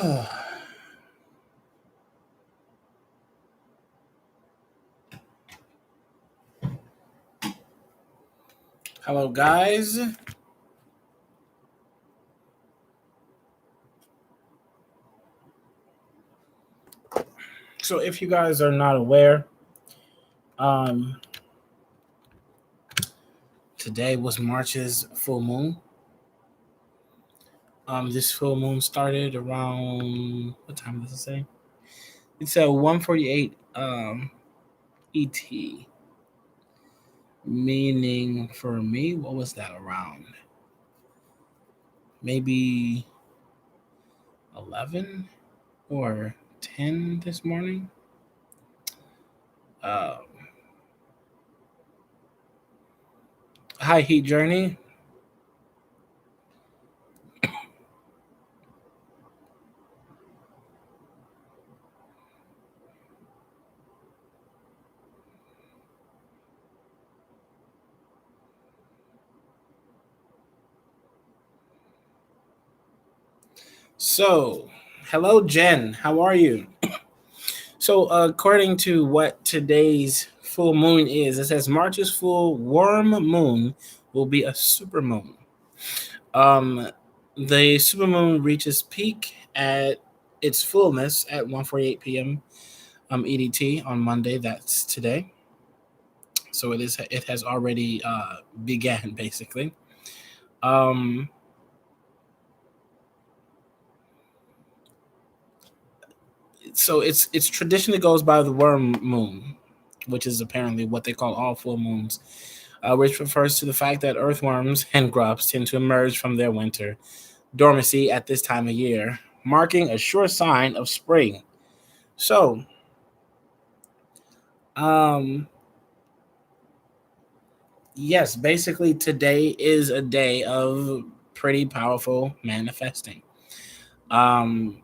Hello, guys. So, if you guys are not aware, um, today was March's full moon. This full moon started around what time does it say? It's at 1:48 ET. Meaning for me, what was that around? Maybe 11 or 10 this morning. Uh, Hi, Heat Journey. So, hello, Jen. How are you? So, according to what today's full moon is, it says March's full worm moon will be a super moon. Um, the super moon reaches peak at its fullness at 1:48 p.m. EDT on Monday. That's today. So it is. It has already began basically. Um, so it's traditionally goes by the worm moon, which is apparently what they call all full moons, which refers to the fact that earthworms and grubs tend to emerge from their winter dormancy at this time of year, marking a sure sign of spring. So, um, yes, basically today is a day of pretty powerful manifesting. Um,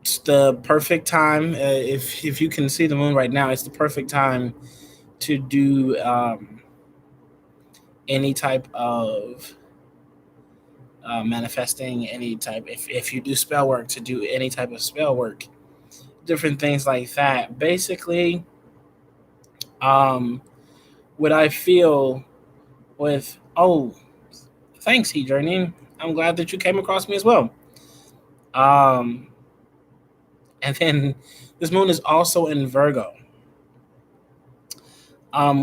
it's the perfect time. If you can see the moon right now, it's the perfect time to do any type of manifesting, any type. If you do spell work, to do any type of spell work, different things like that. Basically, um, what I feel with thanks, He Journey. I'm glad that you came across me as well. Um, and then this moon is also in Virgo,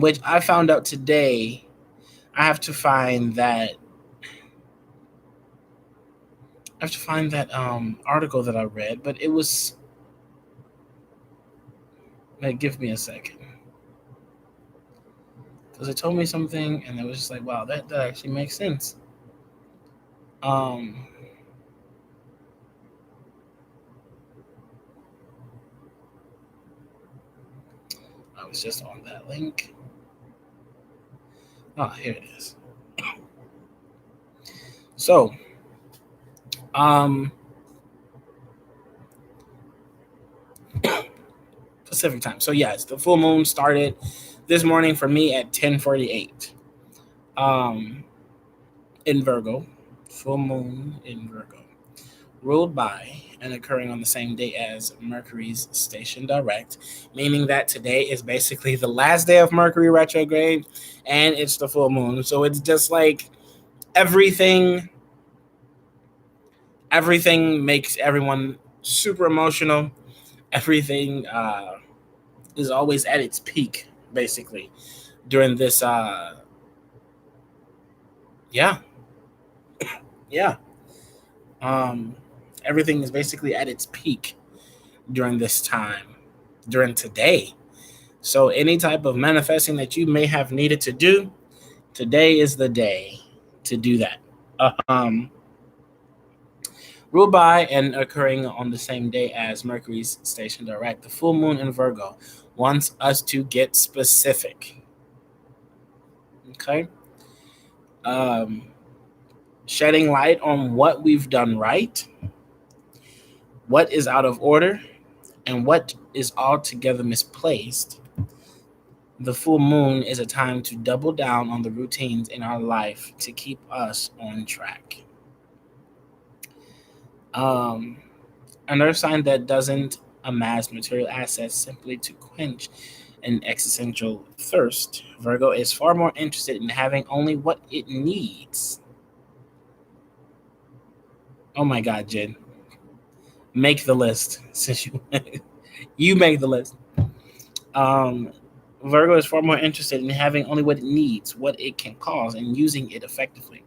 which I found out today. I have to find that. I have to find that article that I read, but it was. Like, give me a second, because it told me something, and it was just like, wow, that actually makes sense. Um, I was just on that link. Ah, here it is. So, um, Pacific time. So yes, the full moon started this morning for me at 10:48. Um, in Virgo, full moon in Virgo, ruled by and occurring on the same day as Mercury's station direct, meaning that today is basically the last day of Mercury retrograde, and it's the full moon. So it's just like everything. Everything makes everyone super emotional. Everything is always at its peak, basically during this. Yeah, yeah. Um, Everything is basically at its peak during this time, during today. So any type of manifesting that you may have needed to do, today is the day to do that. Um, Ruled by and occurring on the same day as Mercury's station direct, the full moon in Virgo wants us to get specific. Okay. Um, Shedding light on what we've done right, what is out of order, and what is altogether misplaced. The full moon is a time to double down on the routines in our life to keep us on track. Um, Another sign that doesn't amass material assets simply to quench an existential thirst. Virgo is far more interested in having only what it needs. Oh my God, Jen, make the list since you make the list. Um, Virgo is far more interested in having only what it needs, what it can cause, and using it effectively.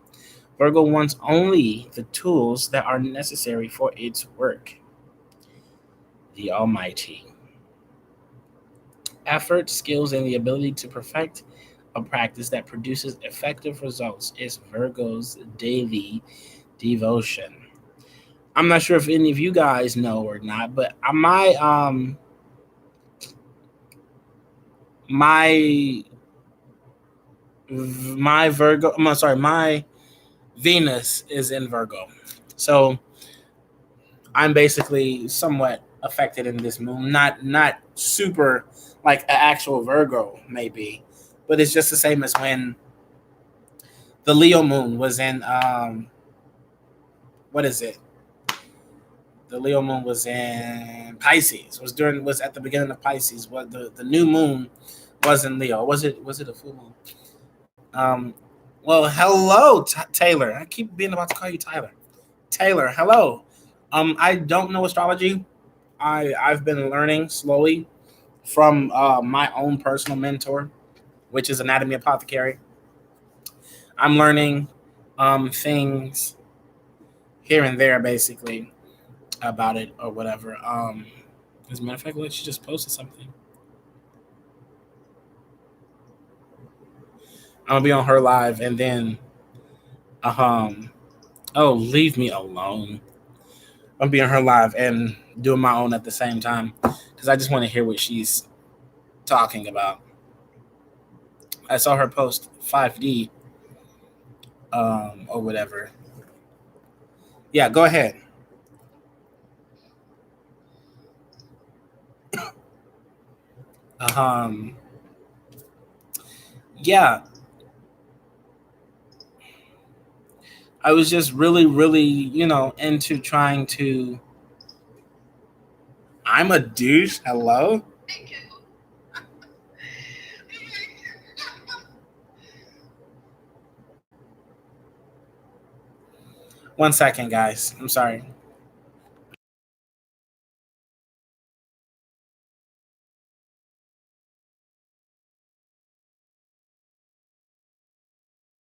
Virgo wants only the tools that are necessary for its work. The Almighty. Effort, skills, and the ability to perfect a practice that produces effective results is Virgo's daily devotion. I'm not sure if any of you guys know or not, but my my Virgo, I'm sorry, my Venus is in Virgo. So I'm basically somewhat affected in this moon. Not super like an actual Virgo maybe, but it's just the same as when the Leo moon was in what is it? The Leo moon was in Pisces. Was at the beginning of Pisces. What the new moon was in Leo. Was it a full moon? Um well, hello Taylor. I keep being about to call you Tyler. Taylor, hello. I don't know astrology. I've been learning slowly from my own personal mentor, which is Anatomy Apothecary. I'm learning things here and there, basically, about it or whatever. As a matter of fact, look, she just posted something. I'm gonna be on her live, and then oh, leave me alone. I'm be on her live and doing my own at the same time because I just want to hear what she's talking about. I saw her post 5D or whatever. Yeah, go ahead. Um, yeah, I was just really, really, into trying to. I'm a douche. Hello. One second, guys. I'm sorry.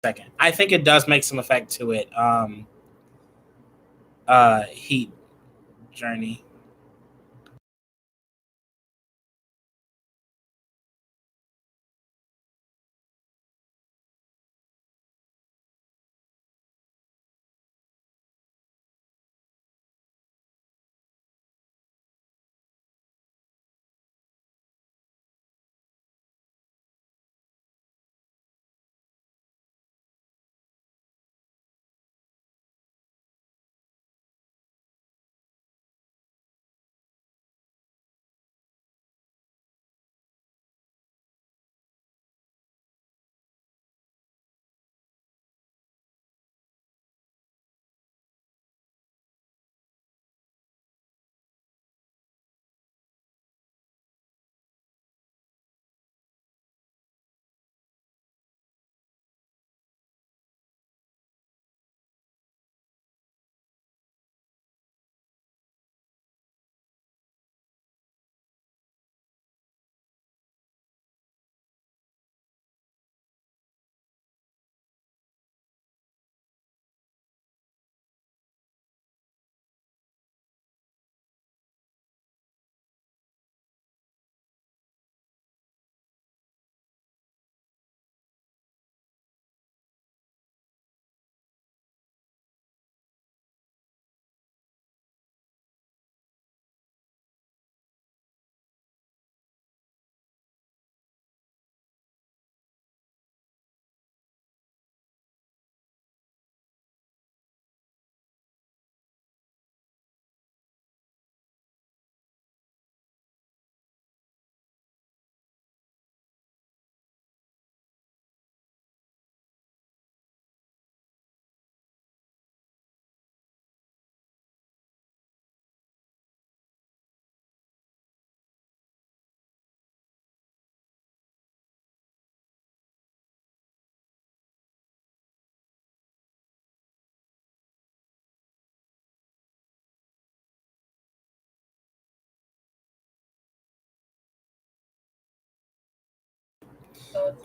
Second. I think it does make some effect to it. Heat journey.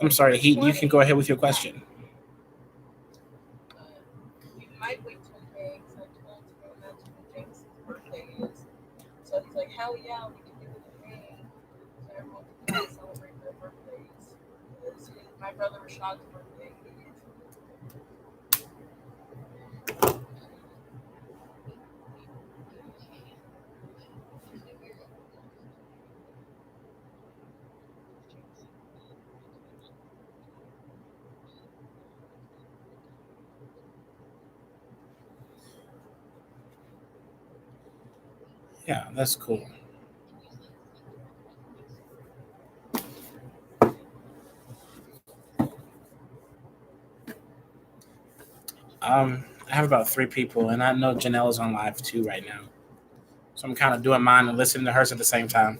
I'm sorry, you can go ahead with your question. Yeah, that's cool. I have about three people, and I know Janelle is on live too right now. So I'm kind of doing mine and listening to hers at the same time.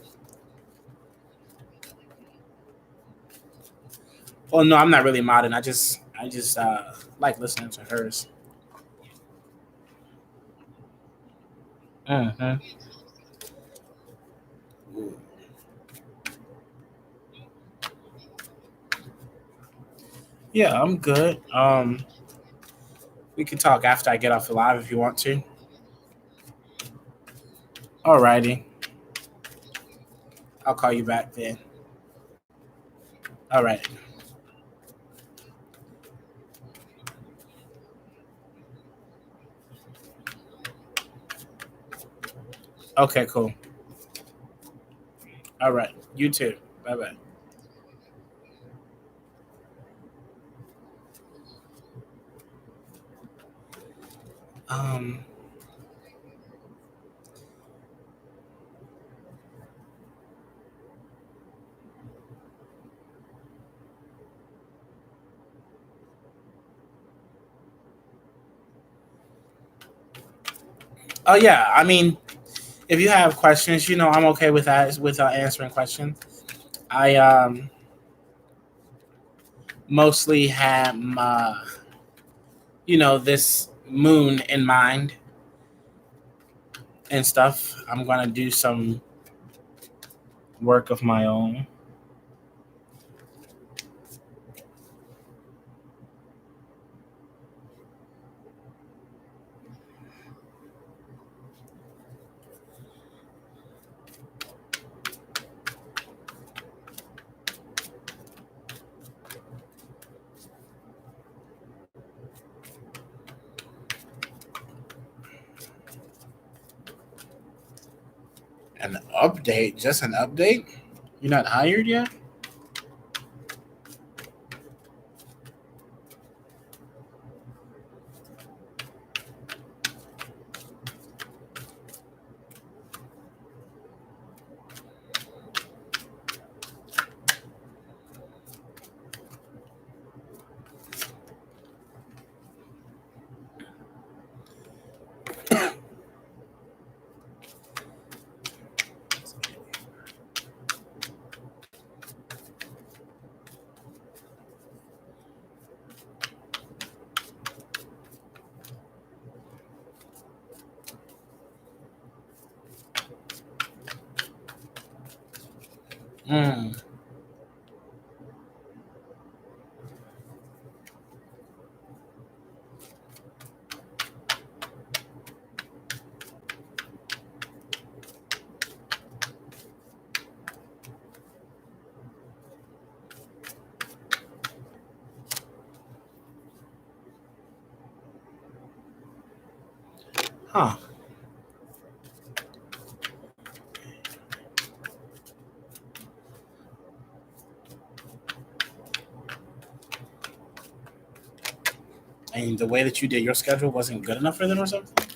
Well, no, I'm not really modding. I just like listening to hers. Hmm. Yeah, I'm good. We can talk after I get off the live if you want to. Alrighty, I'll call you back then. All right. Okay, cool. All right. You too. Bye bye. Um. Oh yeah. I mean, if you have questions, I'm okay with that. With answering questions. I mostly have this moon in mind and stuff. I'm gonna do some work of my own. An update? Just an update? You're not hired yet? Hmm. Huh. And the way that you did your schedule wasn't good enough for them or something?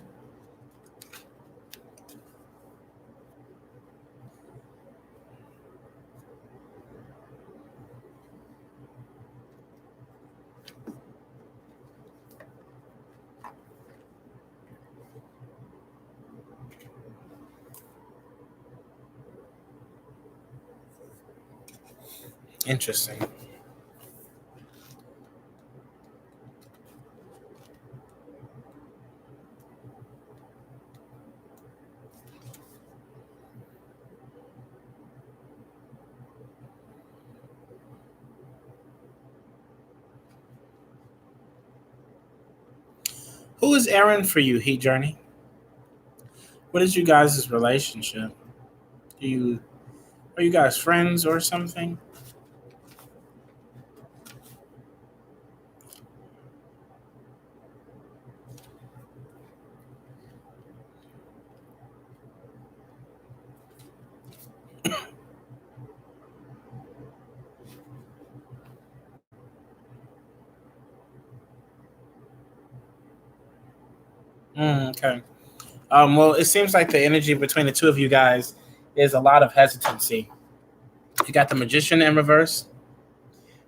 Interesting. Who is Aaron for you, Heat Journey? What is you guys' relationship? Do you Are you guys friends or something? Okay. Well, it seems like the energy between the two of you guys is a lot of hesitancy. You got the magician in reverse,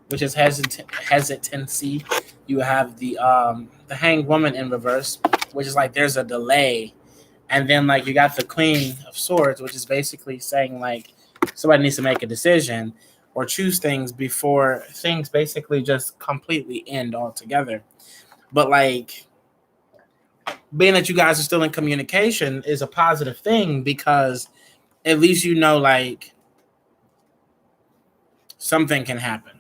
which is hesitancy. You have the hanged woman in reverse, which is like there's a delay, and then like you got the queen of swords, which is basically saying like somebody needs to make a decision or choose things before things basically just completely end altogether. But like being that you guys are still in communication is a positive thing because at least you know like something can happen.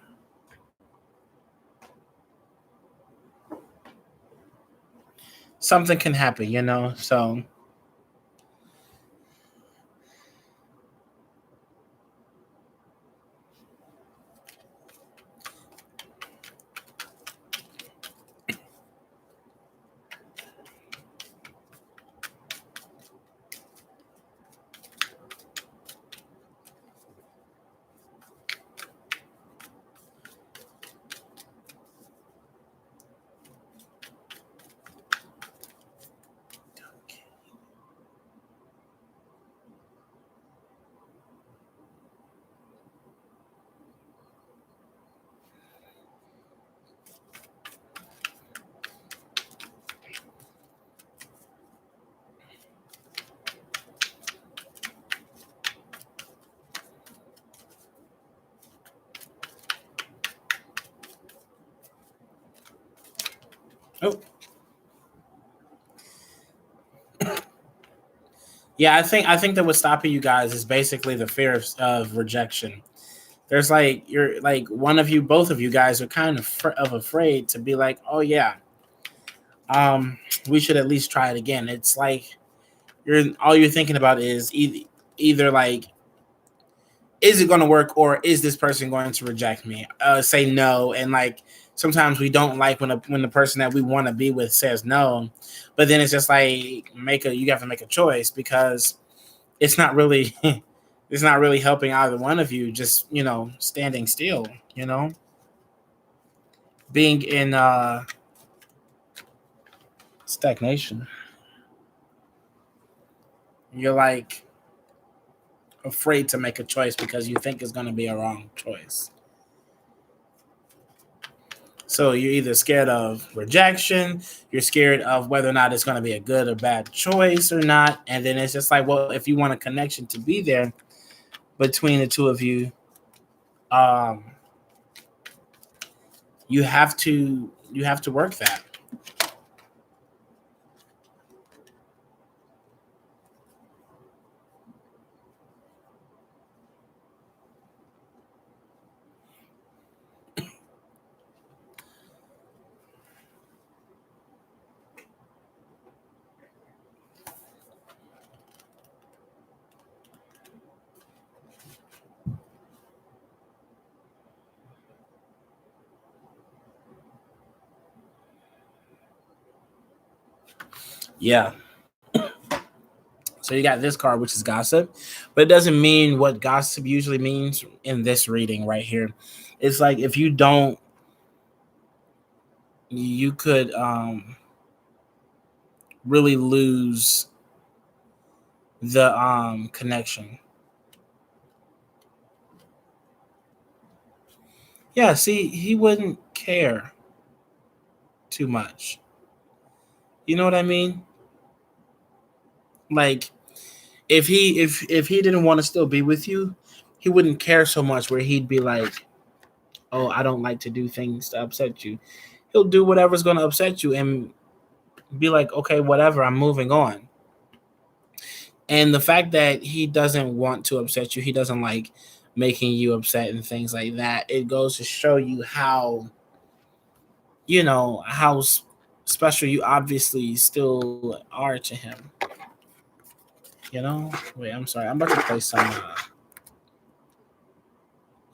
Something can happen, you know. So oh yeah, I think that what's stopping you guys is basically the fear of rejection. There's like you're like one of you, both of you guys are kind of afraid to be like, oh yeah, we should at least try it again. It's like you're thinking about is either like is it going to work or is this person going to reject me, say no, and like sometimes we don't like when the person that we want to be with says no, but then it's just like you have to make a choice because it's not really it's not really helping either one of you, just standing still, being in stagnation. You're like afraid to make a choice because you think it's going to be a wrong choice. So you're either scared of rejection, you're scared of whether or not it's going to be a good or bad choice or not, and then it's just like, well, if you want a connection to be there between the two of you, um, you have to work that. Yeah. So you got this card, which is gossip, but it doesn't mean what gossip usually means in this reading right here. It's like if you don't, you could really lose the connection. Yeah, see, he wouldn't care too much. You know what I mean? Like if he didn't want to still be with you, he wouldn't care so much where he'd be like, "Oh, I don't like to do things to upset you." He'll do whatever's going to upset you and be like, "Okay, whatever, I'm moving on." And the fact that he doesn't want to upset you, he doesn't like making you upset and things like that. It goes to show you how special you obviously still are to him. You know? Wait, I'm sorry. I'm about to play some.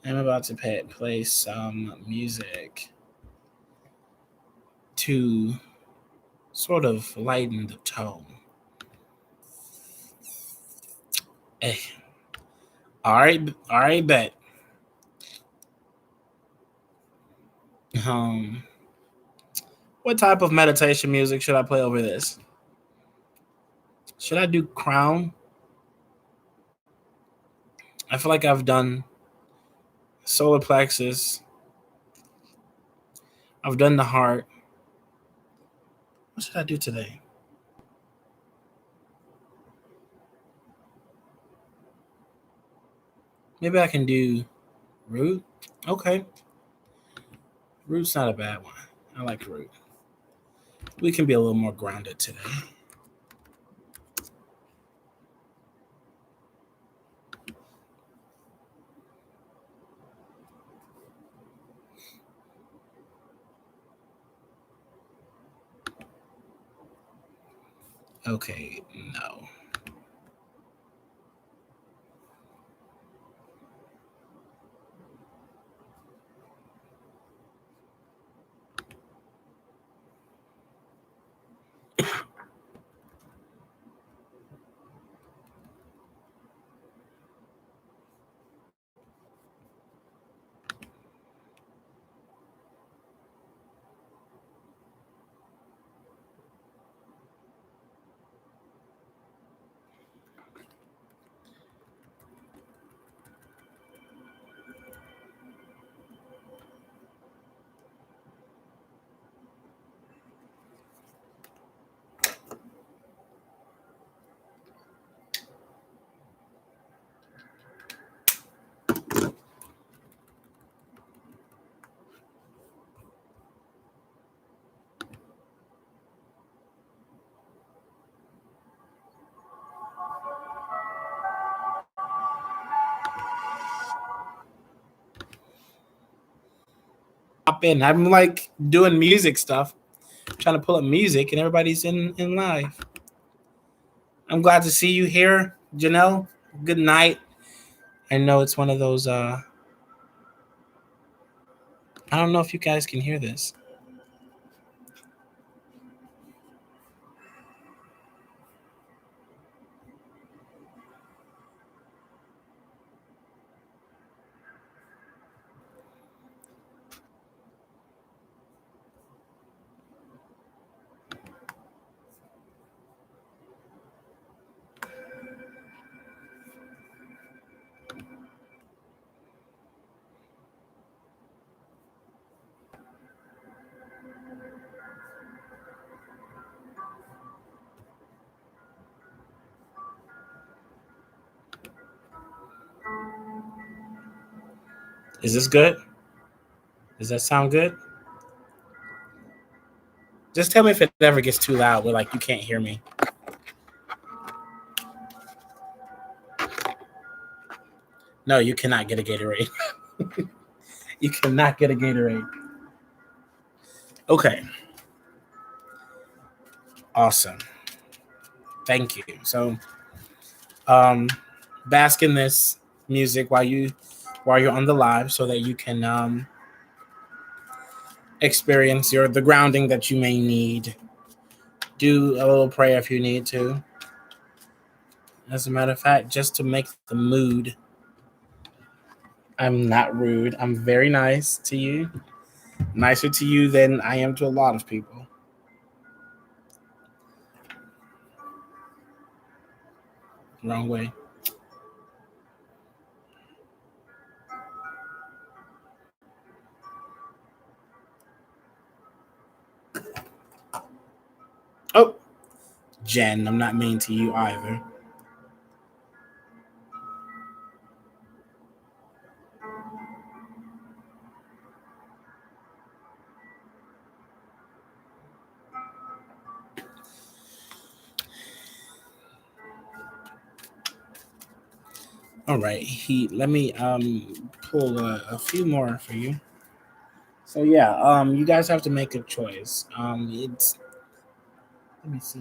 I'm about to play some music to sort of lighten the tone. Eh. All right, bet. Um, what type of meditation music should I play over this? Should I do Crown? I feel like I've done solar plexus. I've done the heart. What should I do today? Maybe I can do root. Okay, root's not a bad one. I like root. We can be a little more grounded today. Okay, no. Hop in. I'm like doing music stuff, trying to pull up music, and everybody's in live. I'm glad to see you here, Janelle. Good night. I know it's one of those. I don't know if you guys can hear this. Is this good? Does that sound good? Just tell me if it ever gets too loud where like you can't hear me. No, you cannot get a Gatorade. You cannot get a Gatorade. Okay. Awesome. Thank you. So um bask in this music while you're on the live so that you can experience the grounding that you may need. Do a little prayer if you need to. As a matter of fact, just to make the mood. I'm not rude. I'm very nice to you. Nicer to you than I am to a lot of people. Wrong way. Oh, Jen, I'm not mean to you either. All right, let me pull a few more for you. So yeah, you guys have to make a choice. Let me see.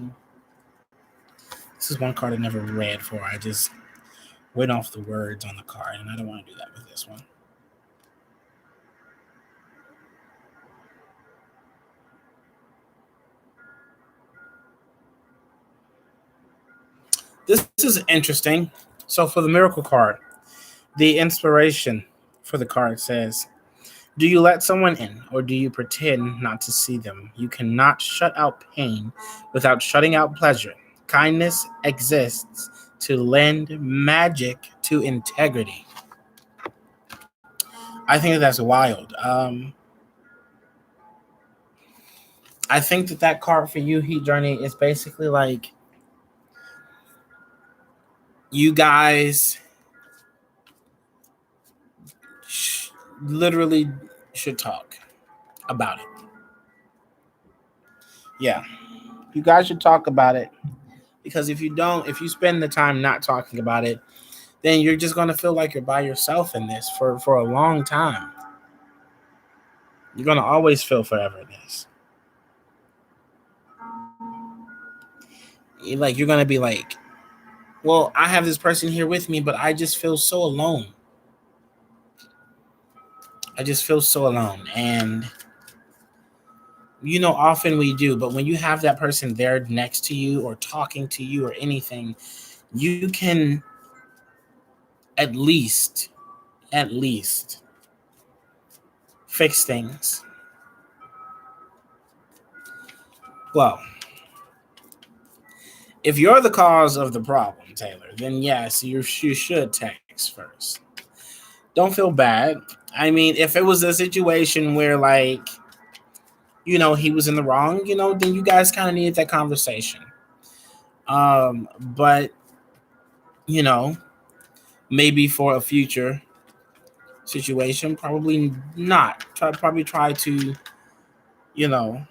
This is one card I never read for. I just went off the words on the card, and I don't want to do that with this one. This is interesting. So for the miracle card, the inspiration for the card says, do you let someone in or do you pretend not to see them? You cannot shut out pain without shutting out pleasure. Kindness exists to lend magic to integrity. I think that's wild. I think that card for you, Heat Journey, is basically like you guys literally should talk about it. Yeah, you guys should talk about it because if you don't, if you spend the time not talking about it, then you're just gonna feel like you're by yourself in this for a long time. You're gonna always feel forever in this. Like you're gonna be like, well, I have this person here with me, but I just feel so alone. I just feel so alone, and often we do. But when you have that person there next to you, or talking to you, or anything, you can at least, at least fix things. Well, if you're the cause of the problem, Taylor, then yes, you should text first. Don't feel bad. I mean, if it was a situation where, like, he was in the wrong, then you guys kind of needed that conversation. But, you know, maybe for a future situation, probably not. Probably try to, you know,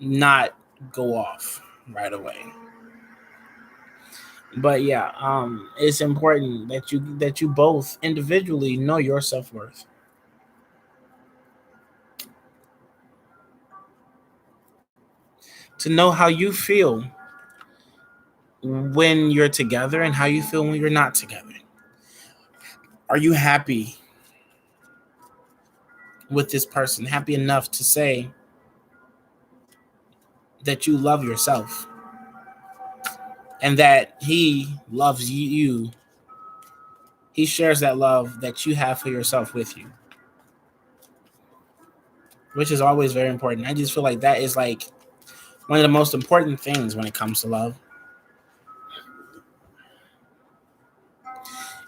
not go off right away. But yeah, it's important that you both individually know your self-worth. To know how you feel when you're together and how you feel when you're not together. Are you happy with this person? Happy enough to say that you love yourself and that he loves you. He shares that love that you have for yourself with you, which is always very important. I just feel like that is like one of the most important things when it comes to love.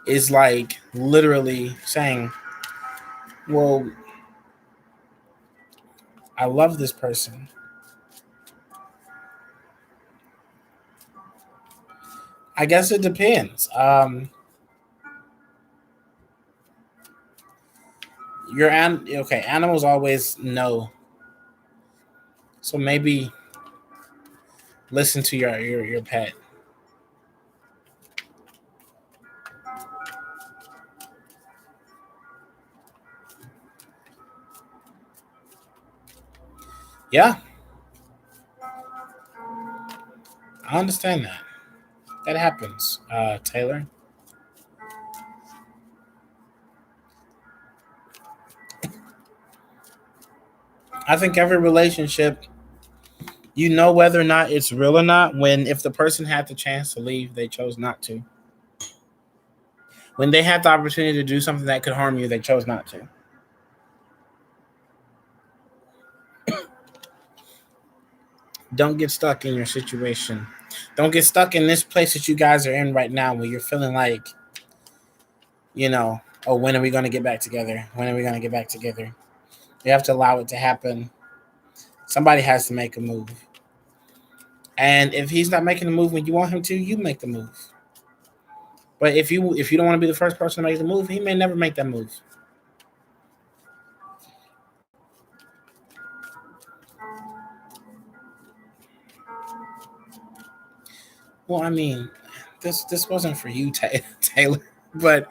Is like literally saying, well, I love this person. I guess it depends. Okay. Animals always know, so maybe listen to your pet. Yeah, I understand that. That happens, Taylor. I think every relationship, whether or not it's real or not, when if the person had the chance to leave, they chose not to. When they had the opportunity to do something that could harm you, they chose not to. Don't get stuck in your situation. Don't get stuck in this place that you guys are in right now where you're feeling like, oh, when are we going to get back together? When are we going to get back together? You have to allow it to happen. Somebody has to make a move. And if he's not making the move when you want him to, you make the move. But if you don't want to be the first person to make the move, he may never make that move. Well, I mean, this wasn't for you, Taylor. But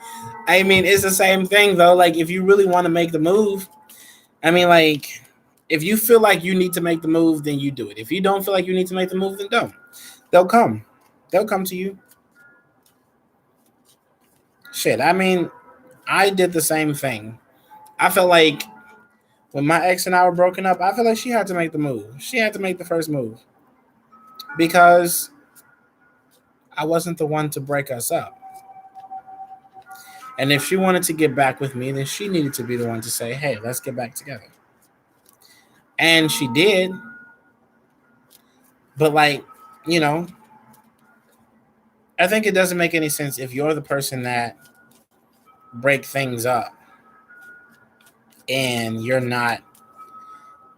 I mean, it's the same thing though. Like if you really want to make the move, I mean, like If you feel like you need to make the move, then you do it. If you don't feel like you need to make the move, then don't. They'll come. They'll come to you. Shit. I mean, I did the same thing. I felt like when my ex and I were broken up, I feel like she had to make the move. She had to make the first move because I wasn't the one to break us up. And if she wanted to get back with me, then she needed to be the one to say, "Hey, let's get back together." And she did. But like, you know, I think it doesn't make any sense if you're the person that break things up and you're not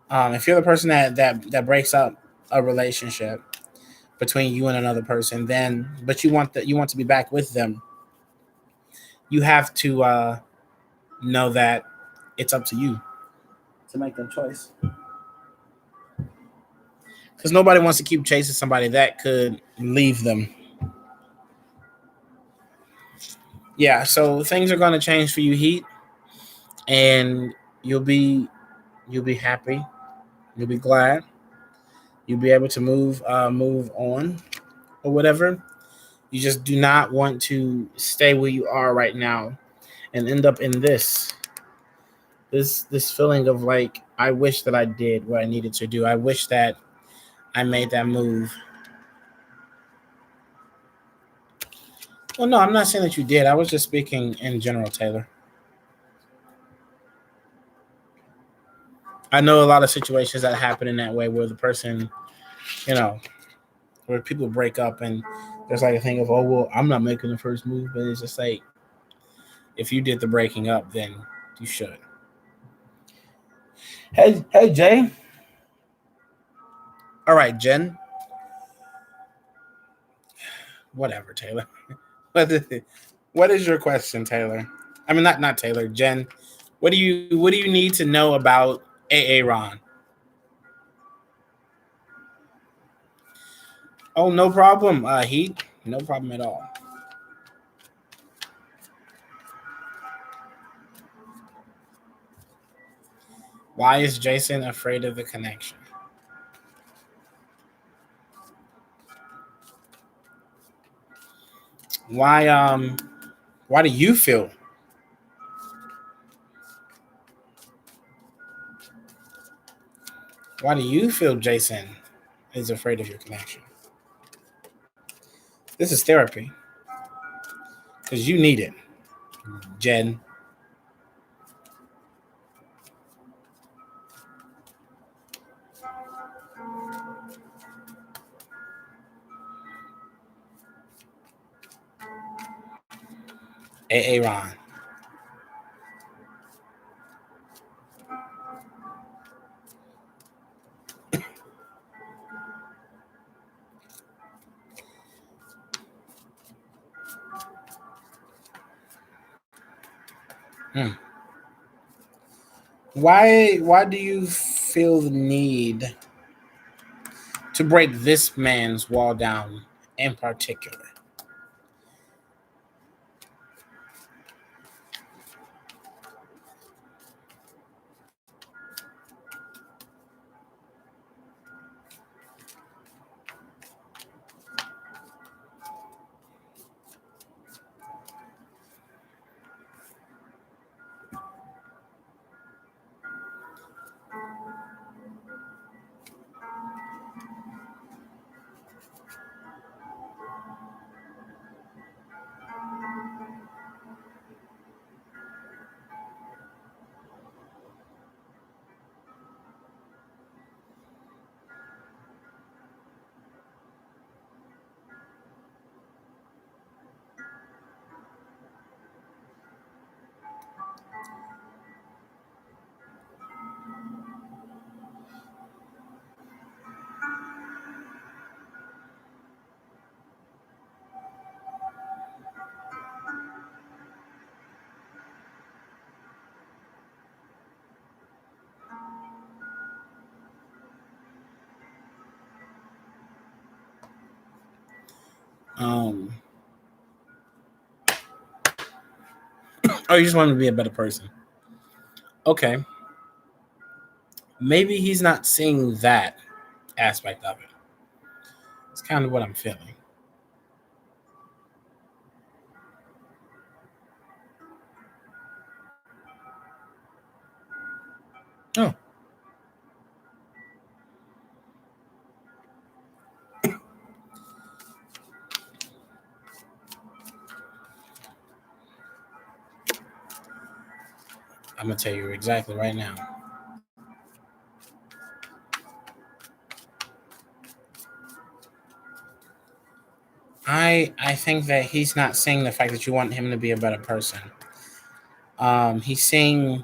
if you're the person that breaks up a relationship between you and another person, then but you want to be back with them, you have to know that it's up to you to make that choice. Because nobody wants to keep chasing somebody that could leave them. Yeah, so things are going to change for you, Heat, and you'll be you'll be happy, you'll be glad, you'll be able to move on or whatever. You just do not want to stay where you are right now and end up in this feeling of like, I wish that I did what I needed to do. I wish that I made that move. Well, no, I'm not saying that you did. I was just speaking in general, Taylor. I know a lot of situations that happen in that way where the person, you know, where people break up and there's like a thing of, oh, well, I'm not making the first move. But it's just like, if you did the breaking up, then you should. Hey, Jay. All right, Jen. Whatever, Taylor. What is your question, Taylor? I mean, not Taylor. Jen. What do you need to know about Aaron? Oh, no problem. Heat. No problem at all. Why is Jason afraid of the connection? Why why do you feel Jason is afraid of your connection? This is therapy because you need it, Jen. Aaron. Hmm. Why do you feel the need to break this man's wall down in particular? Um, oh, you just want to be a better person. Okay. maybe he's not seeing that aspect of it. It's kind of what I'm feeling. Oh, I'm gonna tell you exactly right now. I think that he's not seeing the fact that you want him to be a better person. He's seeing.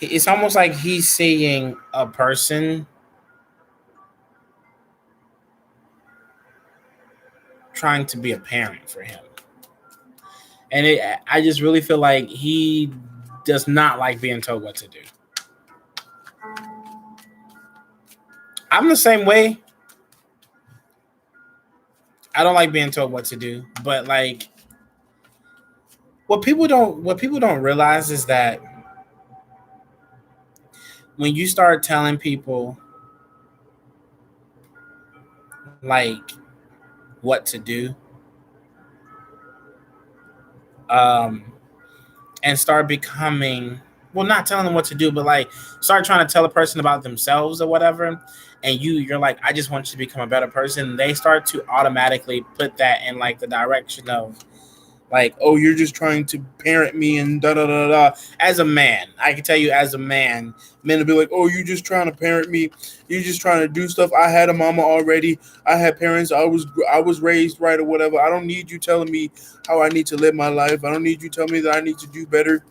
It's almost like he's seeing a person trying to be a parent for him, and I just really feel like he does not like being told what to do. I'm the same way. I don't like being told what to do, but like what people don't realize is that when you start telling people like what to do, um, and start becoming, well, not telling them what to do, but like start trying to tell a person about themselves or whatever, and you're like, I just want you to become a better person. They start to automatically put that in like the direction of like, oh, you're just trying to parent me and da da da da. As a man, I can tell you, as a man, men will be like, oh, you just trying to parent me. You're just trying to do stuff. I had a mama already. I had parents. I was raised right or whatever. I don't need you telling me how I need to live my life. I don't need you telling me that I need to do better.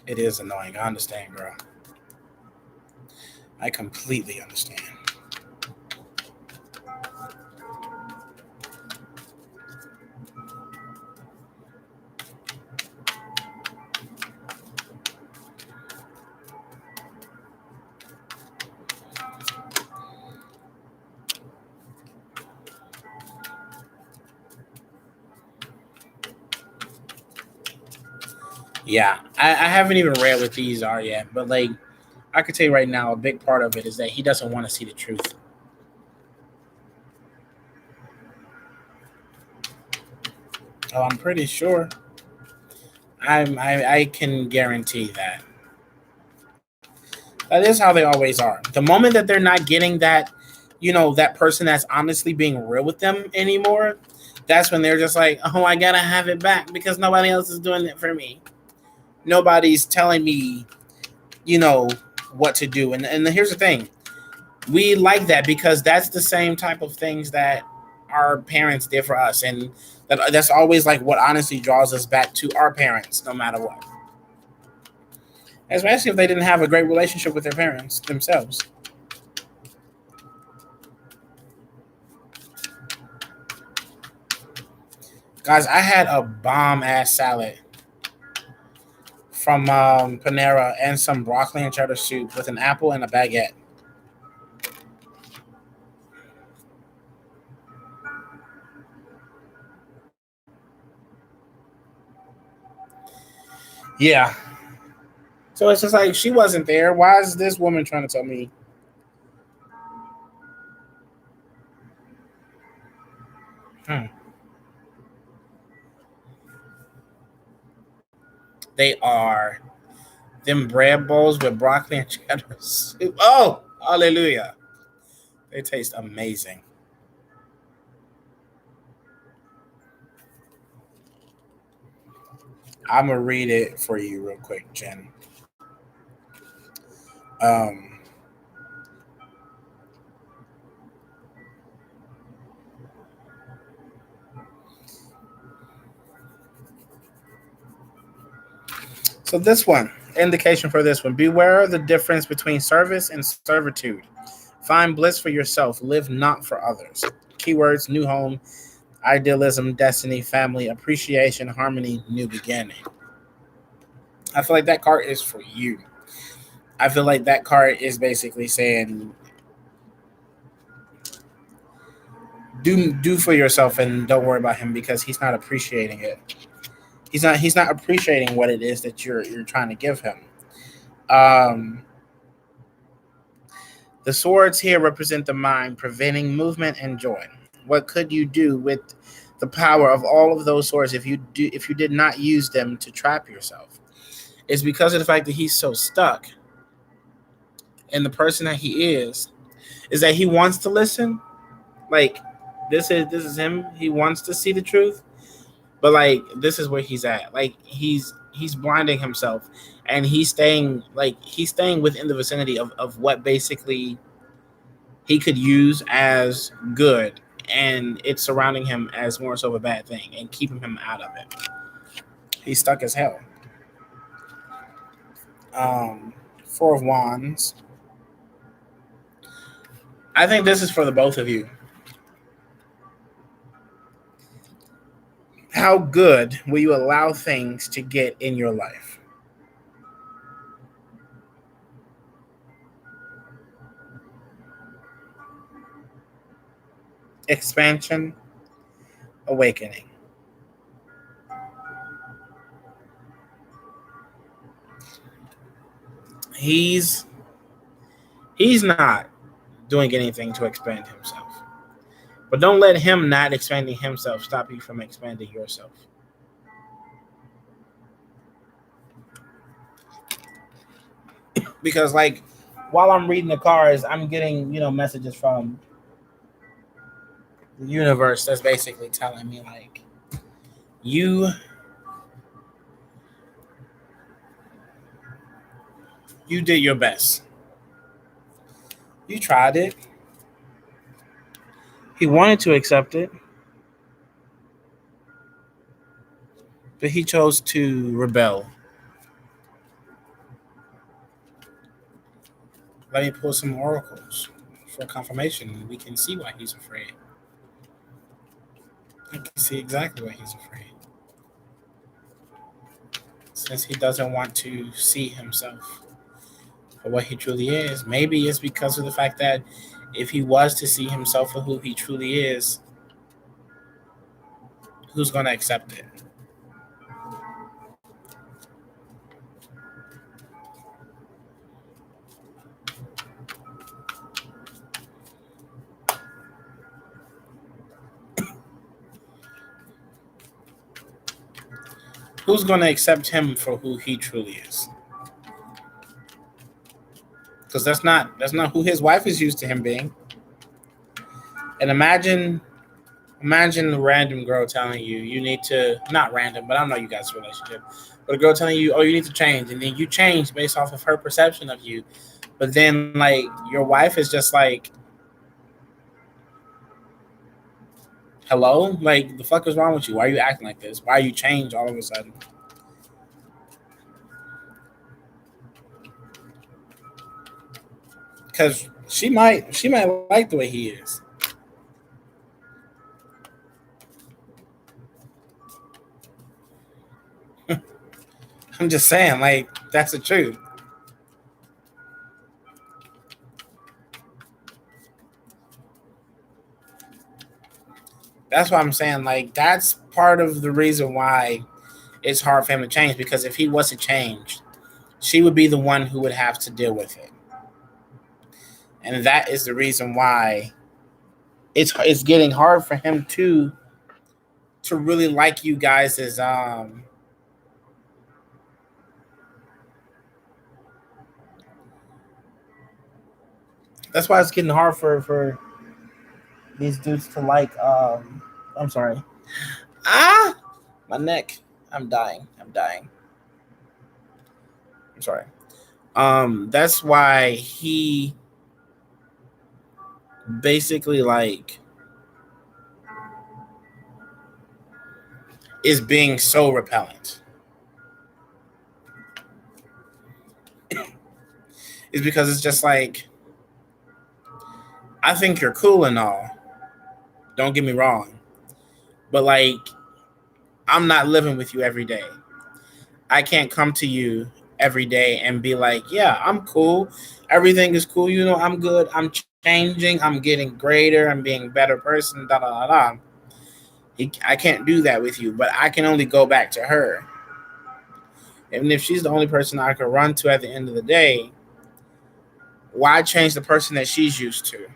It is annoying. I understand, girl. I completely understand. Yeah, I haven't even read what these are yet, but like I could tell you right now, a big part of it is that he doesn't want to see the truth. Oh, I'm pretty sure. I can guarantee that. That is how they always are. The moment that they're not getting that, that person that's honestly being real with them anymore, that's when they're just like, oh, I gotta have it back because nobody else is doing it for me. Nobody's telling me, you know, what to do. And here's the thing, we like that because that's the same type of things that our parents did for us, and that's always like what honestly draws us back to our parents, no matter what. Especially if they didn't have a great relationship with their parents themselves. Guys, I had a bomb ass salad from Panera and some broccoli and cheddar soup with an apple and a baguette. Yeah. So it's just like she wasn't there. Why is this woman trying to tell me? Hmm. They are them bread bowls with broccoli and cheddar soup. Oh, hallelujah! They taste amazing. I'm gonna read it for you real quick, Jen. Um, so this one, indication for this one: beware of the difference between service and servitude. Find bliss for yourself. Live not for others. Keywords: new home, idealism, destiny, family, appreciation, harmony, new beginning. I feel like that card is for you. I feel like that card is basically saying do for yourself and don't worry about him because he's not appreciating it. He's not appreciating what it is that you're trying to give him. Um, the swords here represent the mind, preventing movement and joy. What could you do with the power of all of those swords if you did not use them to trap yourself? It's because of the fact that he's so stuck in the person that he is that he wants to listen. Like this is him. He wants to see the truth, but like this is where he's at. Like he's blinding himself, and he's staying within the vicinity of what basically he could use as good, and it's surrounding him as more so of a bad thing and keeping him out of it. He's stuck as hell. Four of Wands. I think this is for the both of you. How good will you allow things to get in your life? Expansion, awakening. He's he's not doing anything to expand himself. But don't let him not expanding himself stop you from expanding yourself. Because like while I'm reading the cards, I'm getting, messages from the universe that's basically telling me like you you did your best. You tried it. He wanted to accept it, but he chose to rebel. Let me pull some oracles for confirmation, and we can see why he's afraid. I can see exactly why he's afraid. Since he doesn't want to see himself for what he truly is. Maybe it's because of the fact that if he was to see himself for who he truly is, who's going to accept it? Who's going to accept him for who he truly is? Because that's not who his wife is used to him being. And imagine a random girl telling you need to, not random, but I don't know you guys' relationship, but a girl telling you, oh, you need to change, and then you change based off of her perception of you. But then like your wife is just like, hello, like the fuck is wrong with you? Why are you acting like this? Why are you changed all of a sudden? Because she might like the way he is. I'm just saying, like that's the truth. That's why I'm saying, like that's part of the reason why it's hard for him to change. Because if he wasn't changed, she would be the one who would have to deal with it, and that is the reason why it's getting hard for him to really like you guys as that's why it's getting hard for these dudes to like I'm sorry. Ah, my neck. I'm dying. I'm dying. I'm sorry. That's why he basically like is being so repellent. Is because it's just like, I think you're cool and all. Don't get me wrong. But like I'm not living with you every day. I can't come to you every day and be like, yeah, I'm cool. Everything is cool. I'm good. I'm changing. I'm getting greater. I'm being a better person. Da da da da. I can't do that with you, but I can only go back to her. And if she's the only person I can run to at the end of the day, why change the person that she's used to?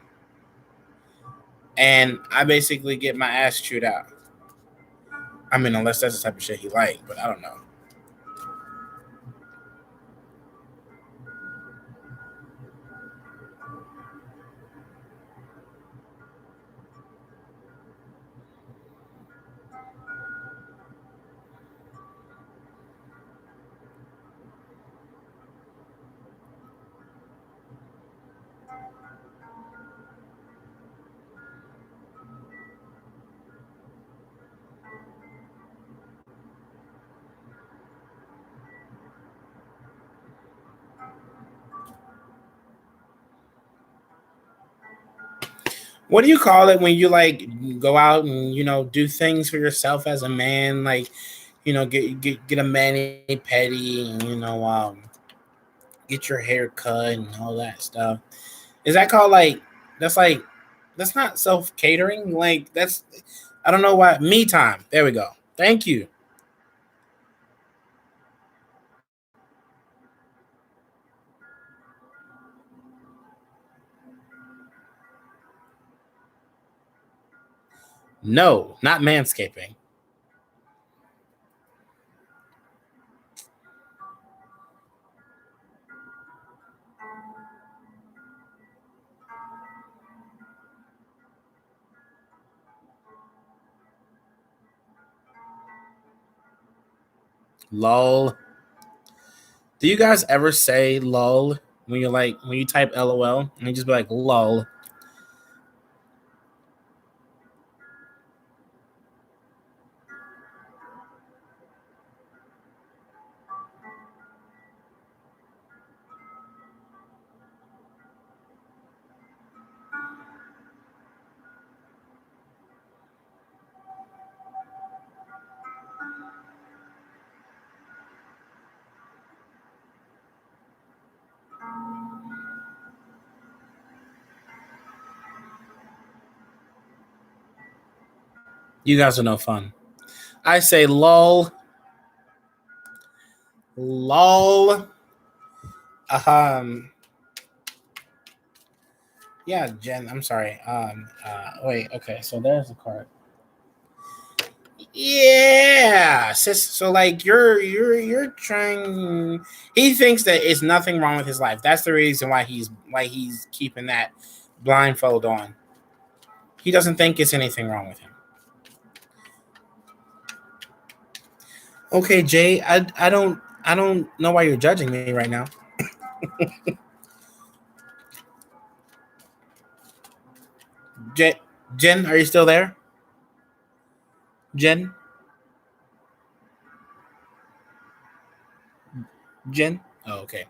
And I basically get my ass chewed out. I mean, unless that's the type of shit he like, but I don't know. What do you call it when you like go out and do things for yourself as a man? Like get a mani pedi and get your hair cut and all that stuff. Is that called like that's like that's not self catering? Like that's I don't know why me time. There we go. Thank you. No, not manscaping. Lol. Do you guys ever say lol when you type LOL and you just be like lol? You guys are no fun. I say lol, lol. Um, yeah, Jen. I'm sorry. Wait. Okay. So there's the card. Yeah, so like you're trying. He thinks that it's nothing wrong with his life. That's the reason why he's keeping that blindfold on. He doesn't think it's anything wrong with him. Okay, Jay. I don't know why you're judging me right now. Jen, Jen, are you still there? Jen, Jen. Oh, okay.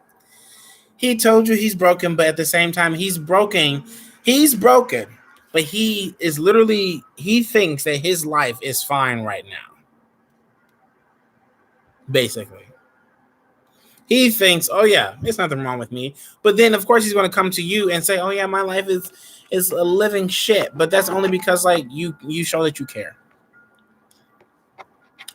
He told you he's broken, but at the same time, he's broken. He's broken, but he is literally. He thinks that his life is fine right now. Basically, he thinks, "Oh yeah, there's nothing wrong with me." But then, of course, he's going to come to you and say, "Oh yeah, my life is a living shit." But that's only because like you show that you care.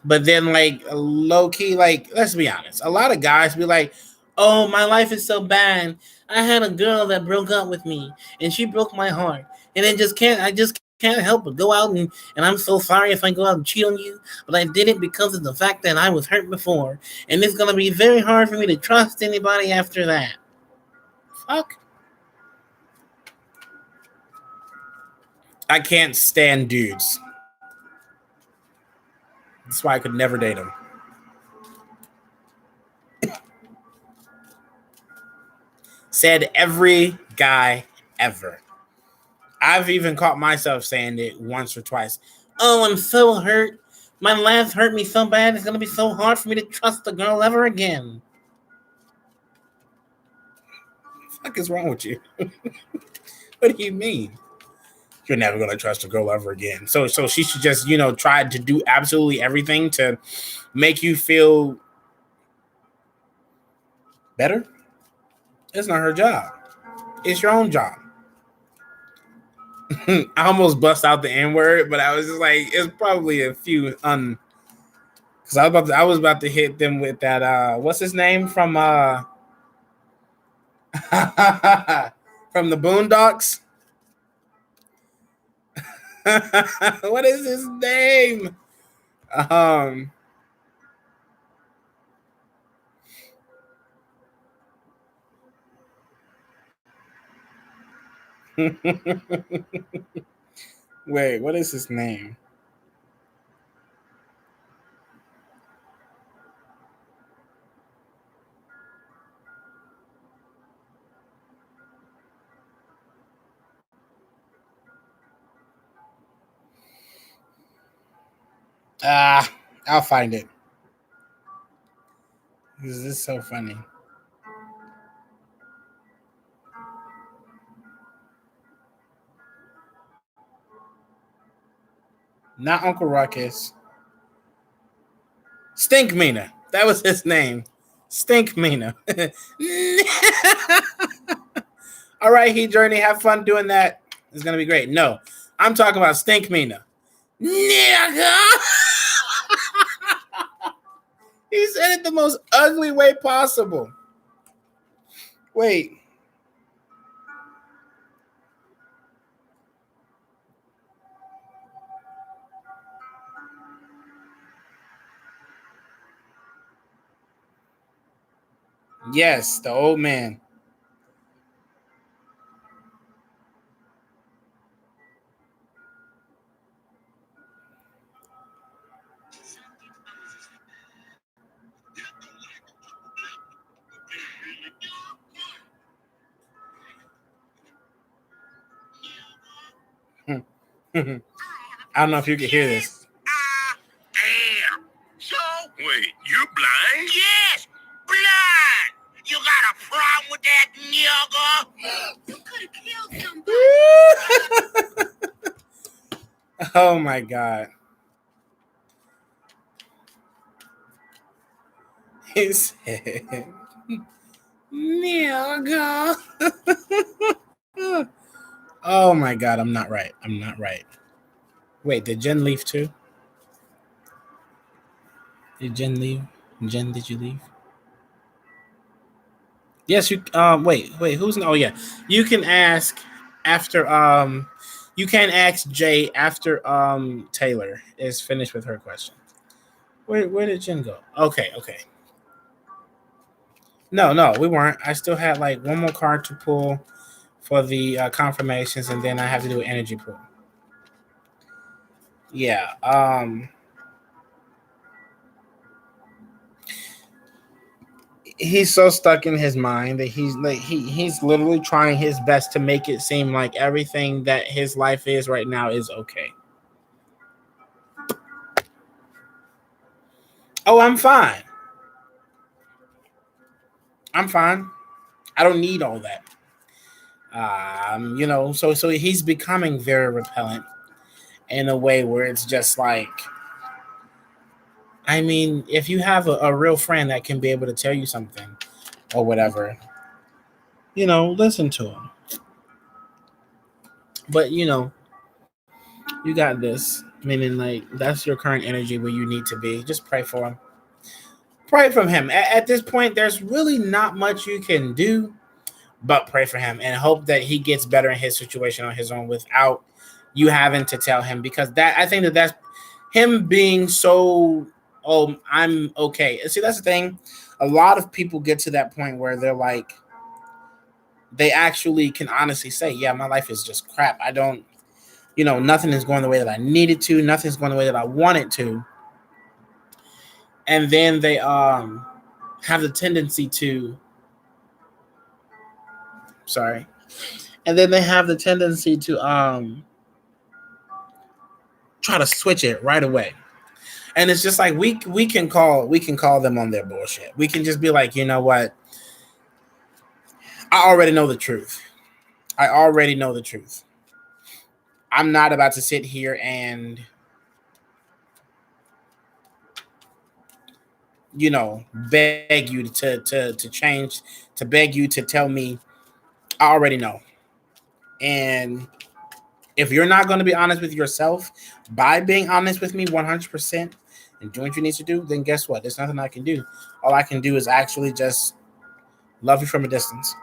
But then, like low key, like let's be honest, a lot of guys be like, "Oh, my life is so bad. I had a girl that broke up with me, and she broke my heart, and I just can't help but go out and I'm so sorry if I go out and cheat on you, but I did it because of the fact that I was hurt before, and it's gonna be very hard for me to trust anybody after that." Fuck, I can't stand dudes. That's why I could never date them. Said every guy ever. I've even caught myself saying it once or twice. "Oh, I'm so hurt. My last hurt me so bad. It's gonna be so hard for me to trust a girl ever again." What the fuck is wrong with you? What do you mean? You're never gonna trust a girl ever again. So she should just try to do absolutely everything to make you feel better. It's not her job. It's your own job. I almost bust out the N word, but I was just like, it's probably a few because I was about to hit them with that. What's his name from from the Boondocks? What is his name? Um, wait, what is his name? Ah, I'll find it. This is so funny. Not Uncle Ruckus. Stink Mina. That was his name. Stink Mina. All right, he journey. Have fun doing that. It's gonna be great. No, I'm talking about Stink Mina. Nigga. He said it the most ugly way possible. Wait. Yes, the old man. I don't know if you can hear this. Damn. So? Wait, you blind? Yes, blind. You got a problem with that nigga? You could have killed somebody. Oh my god. He said, nigga. Oh my god, I'm not right. I'm not right. Wait, did Jen leave too? Did Jen leave? Jen, did you leave? Yes, you wait, who's oh yeah. You can ask after you can ask Jay after Taylor is finished with her question. Where did Jen go? Okay, okay. No, no, we weren't. I still had like one more card to pull for the confirmations, and then I have to do an energy pull. Yeah. He's so stuck in his mind that he's literally trying his best to make it seem like everything that his life is right now is okay. Oh, I'm fine. I'm fine. I don't need all that. So he's becoming very repellent in a way where it's just like, I mean, if you have a real friend that can be able to tell you something or whatever, listen to him. But you got this. Meaning, like, that's your current energy where you need to be. Just pray for him. Pray from him. At this point, there's really not much you can do but pray for him and hope that he gets better in his situation on his own without you having to tell him, because that I think that's him being so, oh, I'm okay. See, that's the thing. A lot of people get to that point where they're like, they actually can honestly say, yeah, my life is just crap. I don't, nothing is going the way that I needed to. Nothing's going the way that I wanted to. And then they have the tendency to, sorry, and then they have the tendency to try to switch it right away. And it's just like we can call them on their bullshit. We can just be like, you know what? I already know the truth. I already know the truth. I'm not about to sit here and beg you to change, to beg you to tell me. I already know. And If you're not going to be honest with yourself by being honest with me 100% and doing what you need to do, then guess what? There's nothing I can do. All I can do is actually just love you from a distance.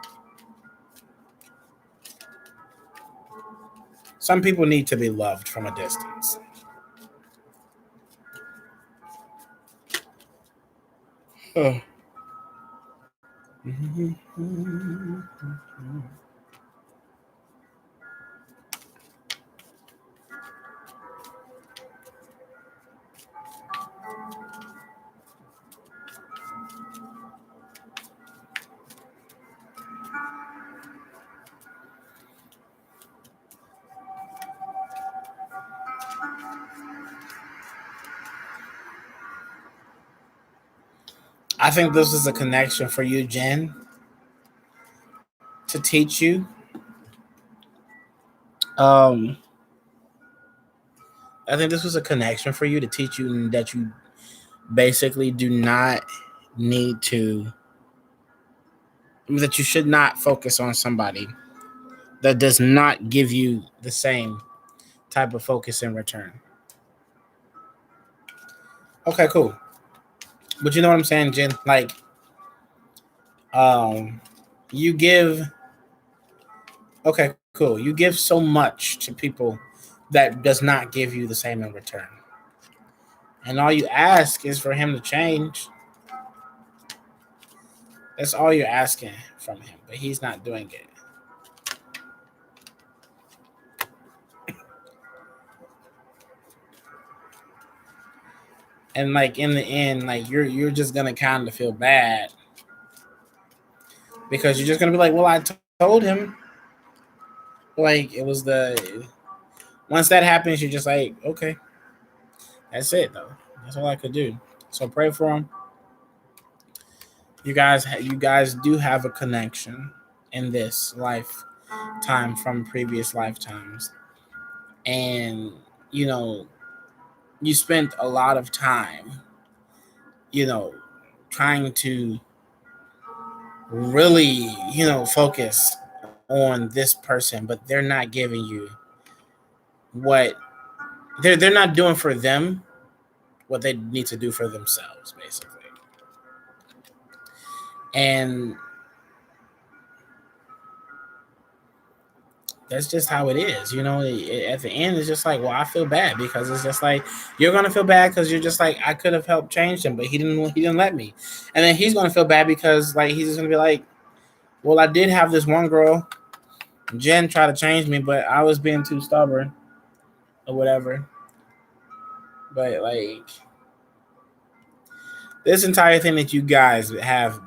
Some people need to be loved from a distance. Oh. I think this is a connection for you, Jen, to teach you. Um, I think this was a connection for you to teach you that you basically do not need to, that you should not focus on somebody that does not give you the same type of focus in return. Okay, cool. But you know what I'm saying, Jen? Like, um, you give, okay, cool. You give so much to people that does not give you the same in return. And all you ask is for him to change. That's all you're asking from him, but he's not doing it. And like in the end, like you're just gonna kind of feel bad because you're just gonna be like, well, I told him. Like it was the once that happens, you're just like, okay, that's it though. That's all I could do. So pray for him. You guys do have a connection in this lifetime from previous lifetimes, and you know you spent a lot of time, you know, trying to really, focus on this person, but they're not giving you what they're not doing for them what they need to do for themselves, basically. And that's just how it is, at the end it's just like, well, I feel bad because it's just like you're gonna feel bad because you're just like, I could have helped change him, but he didn't let me. And then he's gonna feel bad because like he's just gonna be like, well, I did have this one girl, Jen, try to change me, but I was being too stubborn or whatever. But like this entire thing that you guys have,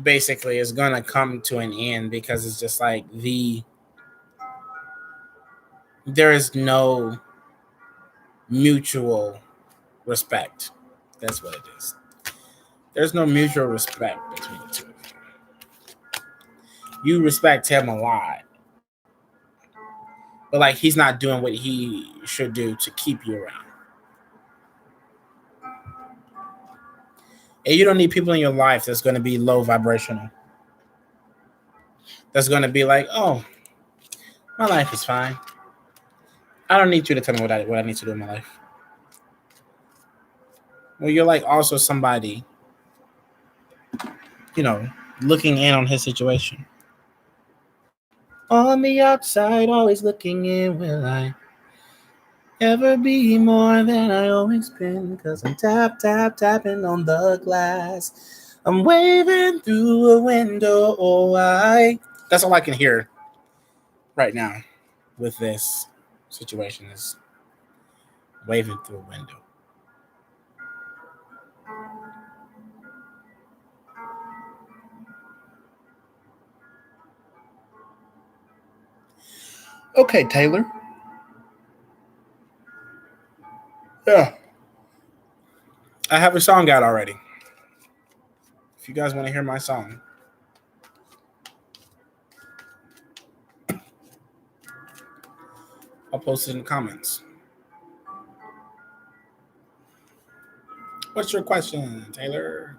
basically is gonna come to an end because it's just like there is no mutual respect. That's what it is. There's no mutual respect between the two of you. You respect him a lot, but like he's not doing what he should do to keep you around. And you don't need people in your life that's going to be low vibrational. That's going to be like, oh, my life is fine. I don't need you to tell me what I need to do in my life. Well, you're like also somebody, you know, looking in on his situation. On the outside, always looking in. Will I ever be more than I always been? Cause I'm tapping on the glass. I'm waving through a window. Oh, That's all I can hear right now with this situation is waving through a window. Okay, Taylor. Yeah. I have a song out already. If you guys want to hear my song, I'll post it in the comments. What's your question, Taylor?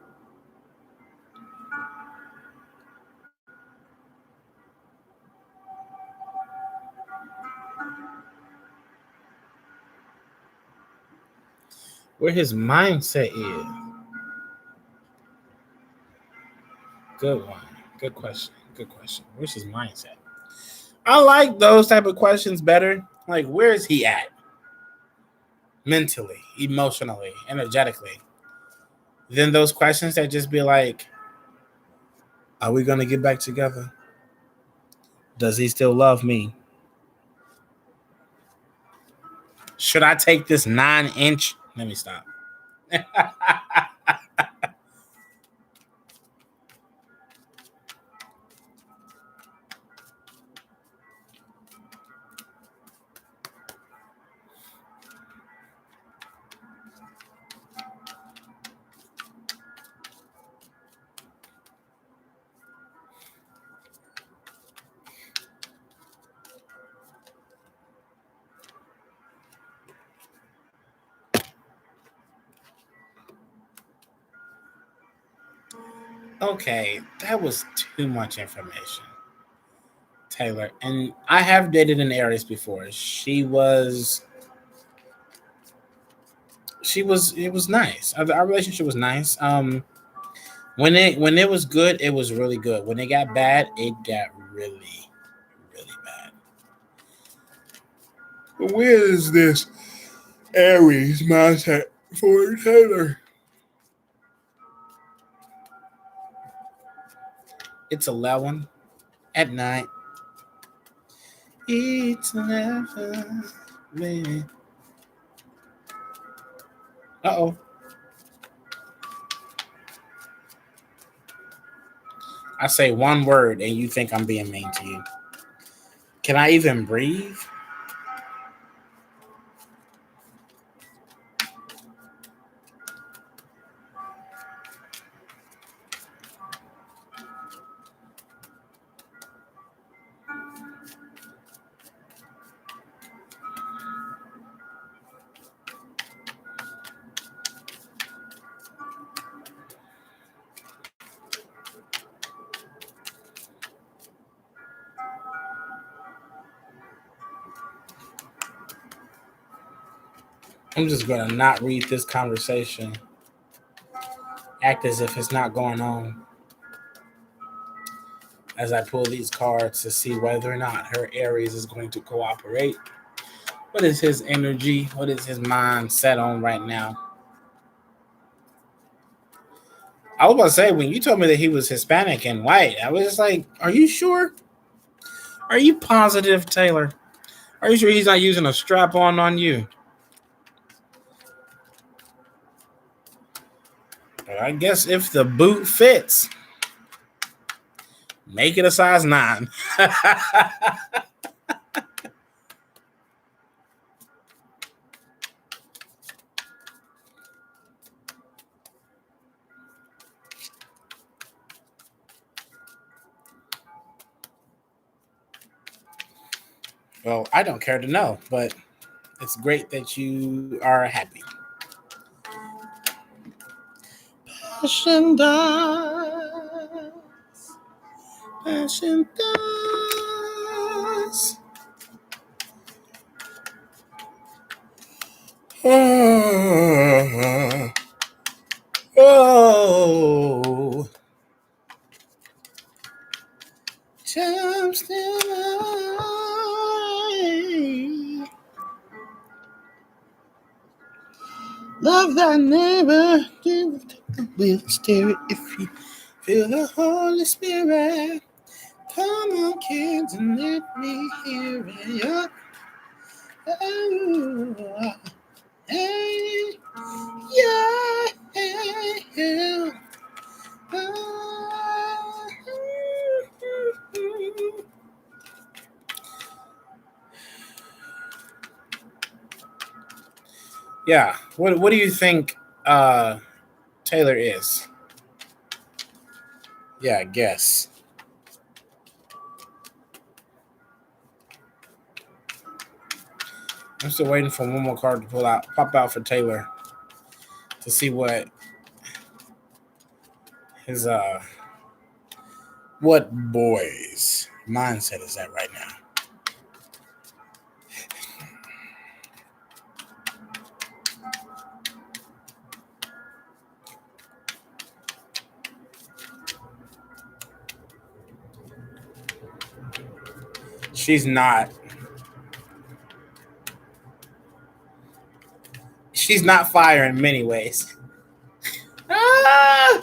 Where his mindset is. Good one. Good question. Good question. Where's his mindset? I like those type of questions better. Like, where is he at? Mentally, emotionally, energetically. Than those questions that just be like, are we gonna get back together? Does he still love me? Should I take this 9 inch? Let me stop. Okay, that was too much information, Taylor. And I have dated an Aries before. She was it was nice. Our relationship was nice. When it was good, it was really good. When it got bad, it got really, really bad. But where is this Aries mindset for Taylor? It's 11 at night. It's 11, baby. Uh-oh. I say one word and you think I'm being mean to you. Can I even breathe? I'm just gonna not read this conversation. Act as if it's not going on as I pull these cards to see whether or not her Aries is going to cooperate. What is his energy? What is his mind set on right now? I was about to say, when you told me that he was Hispanic and white, I was just like, are you sure? Are you positive, Taylor? Are you sure he's not using a strap on you? But I guess if the boot fits, make it a size 9. Well, I don't care to know, but it's great that you are happy. Passion dies. Passion dies. Oh, oh. Time still love thy neighbor. We'll stare it if you feel the Holy Spirit. Come on, kids, and let me hear it. Oh, hey, yeah, yeah. Yeah. What do you think Taylor is? Yeah, I guess. I'm still waiting for one more card to pop out for Taylor to see what his what boy's mindset is at right now. She's not. She's not fire in many ways. Ah!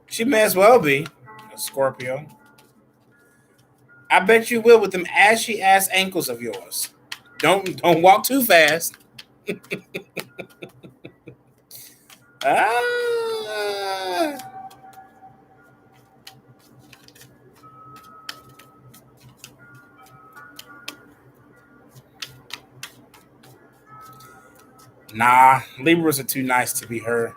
She may as well be a Scorpio. I bet you will with them ashy ass ankles of yours. Don't walk too fast. Ah, nah, Libras are too nice to be her.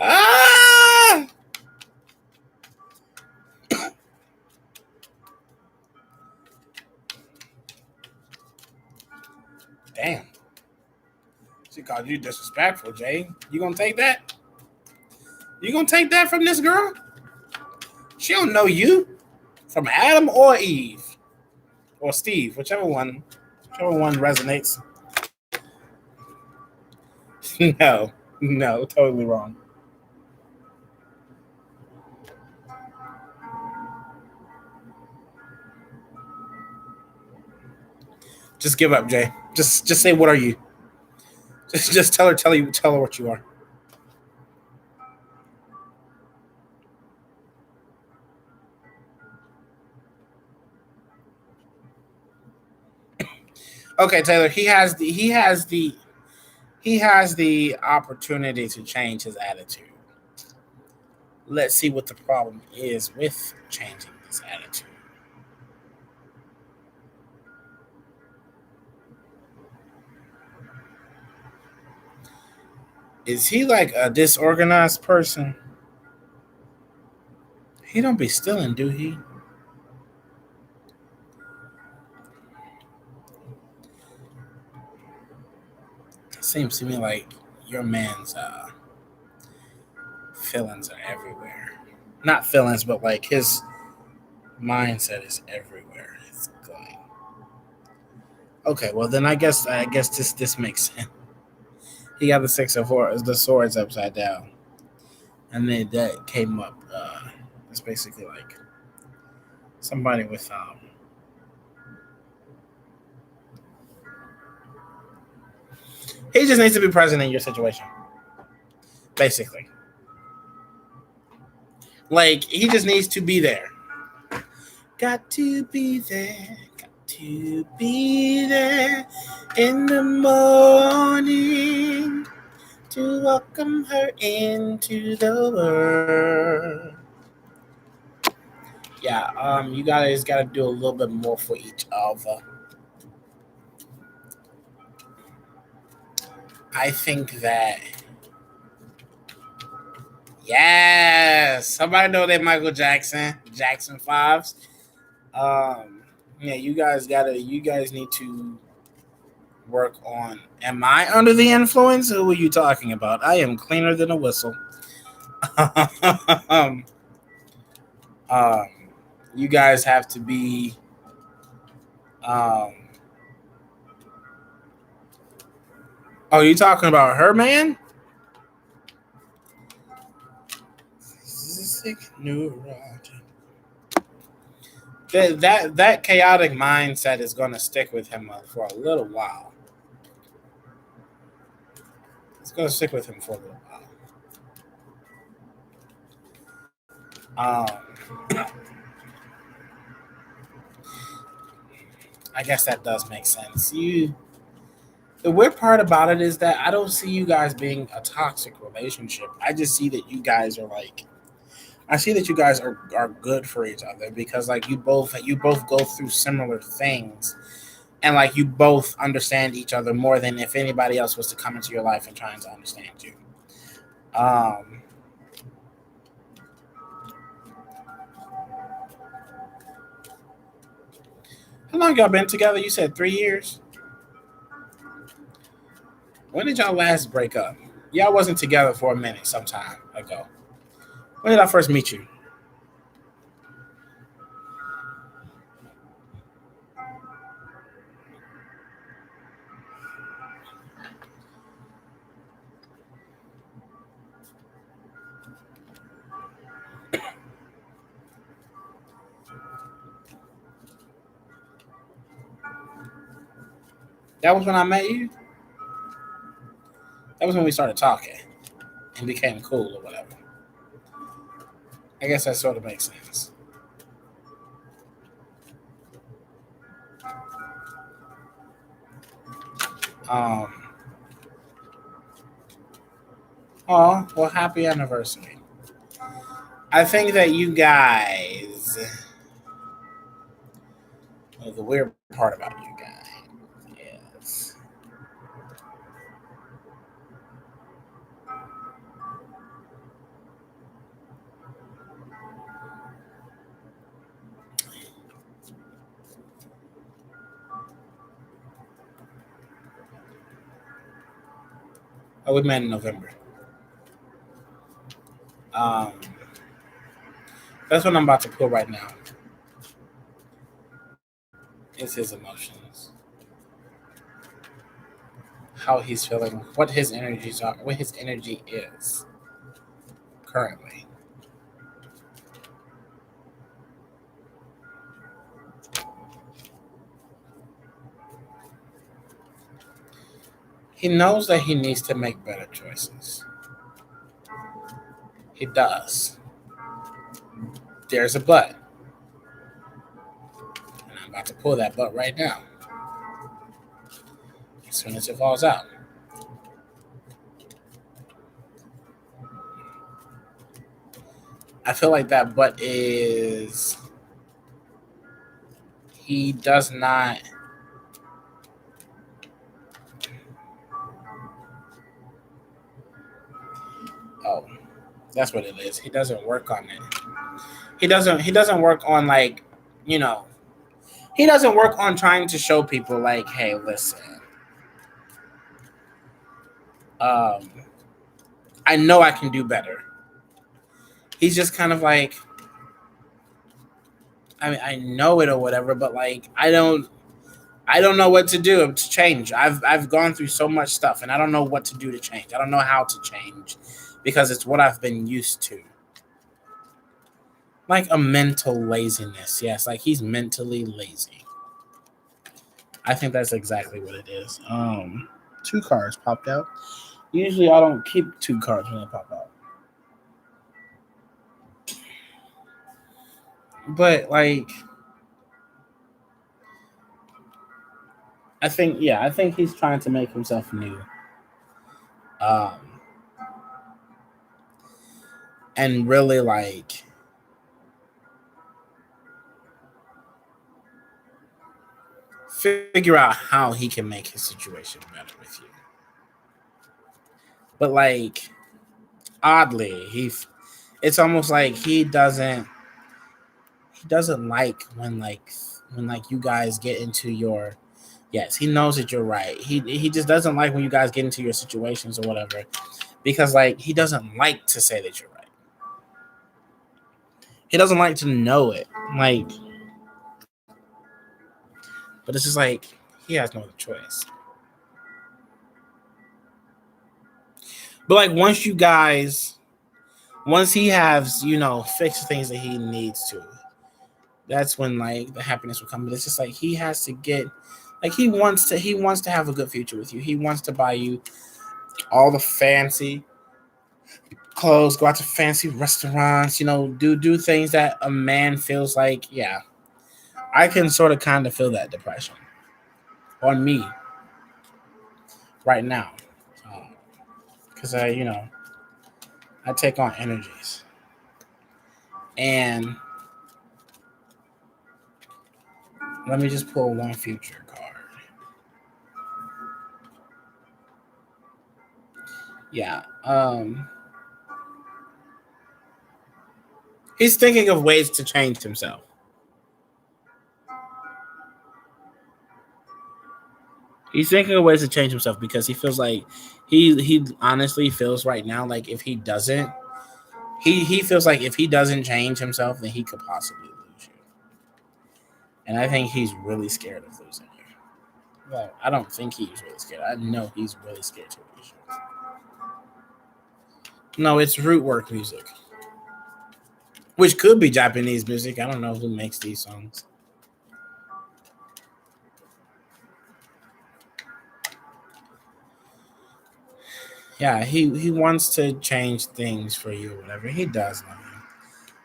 Ah, damn, she called you disrespectful, Jay. You gonna take that? You gonna take that from this girl? She don't know you from Adam or Eve or Steve, whichever one resonates. No, no, totally wrong. Just give up, Jay. Just say what are you? Just tell her what you are. Okay, Taylor. He has the opportunity to change his attitude. Let's see what the problem is with changing this attitude. Is he like a disorganized person? He don't be stealing, do he? It seems to me like your man's feelings are everywhere. Not feelings, but like his mindset is everywhere. It's going. Okay, well then I guess this makes sense. He got the the swords upside down, and then that came up. It's basically like somebody with He just needs to be present in your situation, basically. Like he just needs to be there. Got to be there. Got to be there in the morning to welcome her into the world. Yeah, you guys got to do a little bit more for each other. I think that yes, somebody know that Michael Jackson fives. Um, yeah, you guys need to work on. Am I under the influence? Who are you talking about? I am cleaner than a whistle. um, um, you guys have to be. Um, oh, you talking about her, man? Sick Numerology. That chaotic mindset is going to stick with him for a little while. It's going to stick with him for a little while. I guess that does make sense. The weird part about it is that I don't see you guys being a toxic relationship. I just see that you guys are like I see that you guys are good for each other because like you both go through similar things and like you both understand each other more than if anybody else was to come into your life and trying to understand you. Um how long y'all been together? You said 3 years? When did y'all last break up? Y'all wasn't together for a minute some time ago. When did I first meet you? That was when I met you? That was when we started talking and became cool or whatever. I guess that sort of makes sense. Um, oh, well, happy anniversary. I think that you guys, well, the weird part about you guys is oh, we met in November. Um, that's what I'm about to pull right now. Is his emotions, how he's feeling, what his energies are, what his energy is currently. He knows that he needs to make better choices. He does. There's a but, and I'm about to pull that but right now. As soon as it falls out, I feel like that but is he does not. Oh, that's what it is. He doesn't work on it. He doesn't work on like, you know, he doesn't work on trying to show people like, hey, listen, um, I know I can do better. He's just kind of like, I mean, I know it or whatever, but like, I don't know what to do to change. I've gone through so much stuff, and I don't know what to do to change. I don't know how to change because it's what I've been used to. Like a mental laziness, yes. Like he's mentally lazy. I think that's exactly what it is. Two cards popped out. Usually, I don't keep two cards when they pop out, but like, I think he's trying to make himself new. Um, and really like figure out how he can make his situation better with you. But like oddly, it's almost like he doesn't like when you guys get into your yes, he knows that you're right. He just doesn't like when you guys get into your situations or whatever because like he doesn't like to say that you're right. He doesn't like to know it. Like but it's just like he has no other choice. But like once he has, fixed things that he needs to, that's when like the happiness will come. But it's just like he has to get like he wants to have a good future with you. He wants to buy you all the fancy clothes, go out to fancy restaurants, do things that a man feels like, yeah. I can sort of kind of feel that depression on me right now. Because I take on energies. And let me just pull one future card. Yeah. He's thinking of ways to change himself. He's thinking of ways to change himself because he feels like he honestly feels right now like if he doesn't, he feels like if he doesn't change himself, then he could possibly lose you. And I think he's really scared of losing you. Well, I don't think he's really scared. I know he's really scared to lose you. No, it's root work music, which could be Japanese music. I don't know who makes these songs. Yeah, he wants to change things for you or whatever. He does love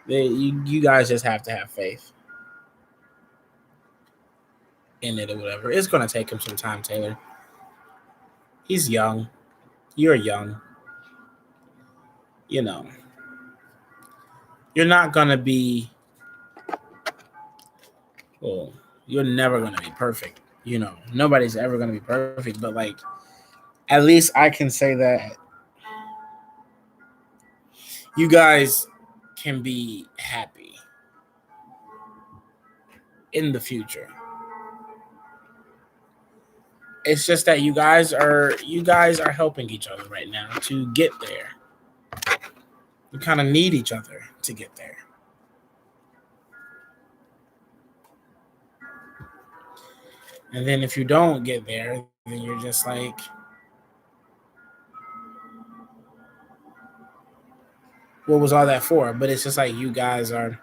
you. You guys just have to have faith in it or whatever. It's gonna take him some time, Taylor. He's young. You're young. You know, you're not gonna be. Well, you're never gonna be perfect. Nobody's ever gonna be perfect. But like, at least I can say that you guys can be happy in the future. It's just that you guys are helping each other right now to get there. You kind of need each other to get there. And then if you don't get there, then you're just like, what was all that for? But it's just like you guys are.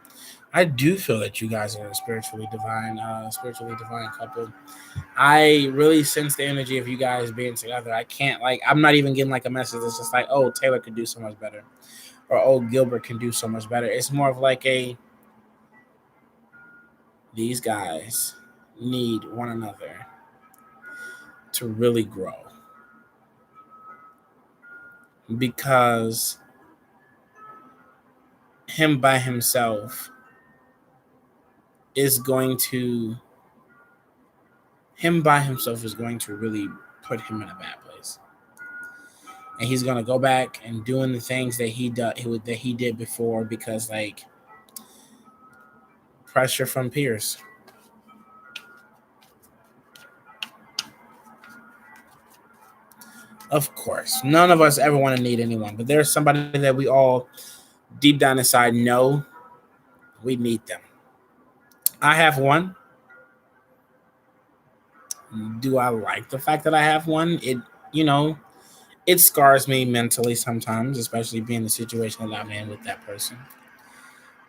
I do feel that you guys are a spiritually divine couple. I really sense the energy of you guys being together. I can't like. I'm not even getting like a message that's just like, oh, Taylor could do so much better, or oh, Gilbert can do so much better. It's more of like a these guys need one another to really grow because him by himself is going to really put him in a bad place, and he's gonna go back and doing the things that he did before because like pressure from peers. Of course, none of us ever want to need anyone, but there's somebody that we all deep down inside know we need them. I have one. Do I like the fact that I have one? You know, it scars me mentally sometimes, especially being the situation that I'm in with that person.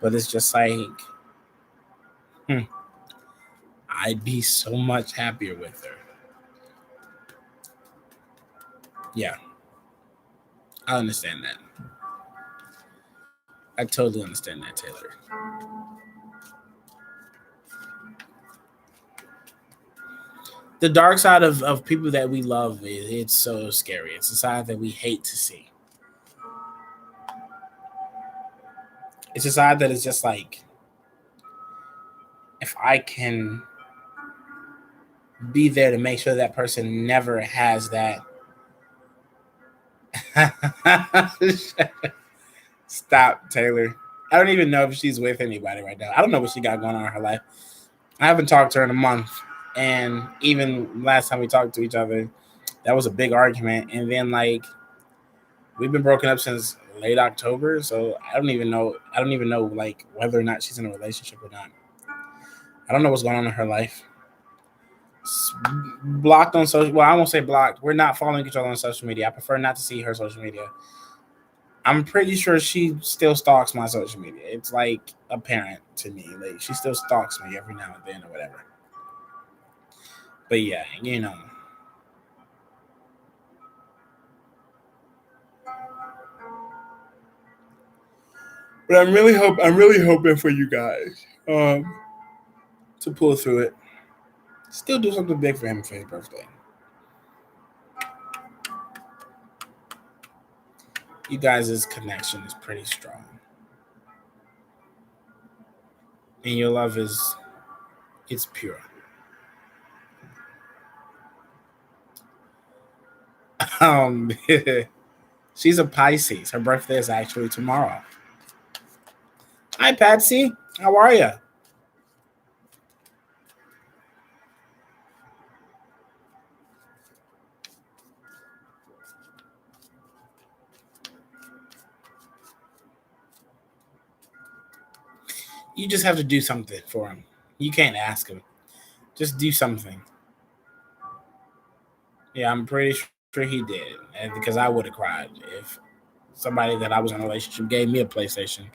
But it's just like, hmm, I'd be so much happier with her. Yeah, I understand that. I totally understand that, Taylor. The dark side of people that we love, it's so scary. It's a side that we hate to see. It's a side that is just like, if I can be there to make sure that person never has that. Stop, Taylor. I don't even know if she's with anybody right now. I don't know what she got going on in her life. I haven't talked to her in a month. And even last time we talked to each other, that was a big argument. And then, like, we've been broken up since late October. So I don't even know. I don't even know, like, whether or not she's in a relationship or not. I don't know what's going on in her life. Blocked on social. Well, I won't say blocked. We're not following each other on social media. I prefer not to see her social media. I'm pretty sure she still stalks my social media. It's like apparent to me. Like she still stalks me every now and then or whatever. But yeah, But I'm really hoping for you guys um, to pull through it. Still do something big for him for his birthday. You guys' connection is pretty strong, and your love it's pure. Um, she's a Pisces. Her birthday is actually tomorrow. Hi, Patsy. How are you? You just have to do something for him. You can't ask him. Just do something. Yeah, I'm pretty sure he did, and because I would have cried if somebody that I was in a relationship gave me a PlayStation.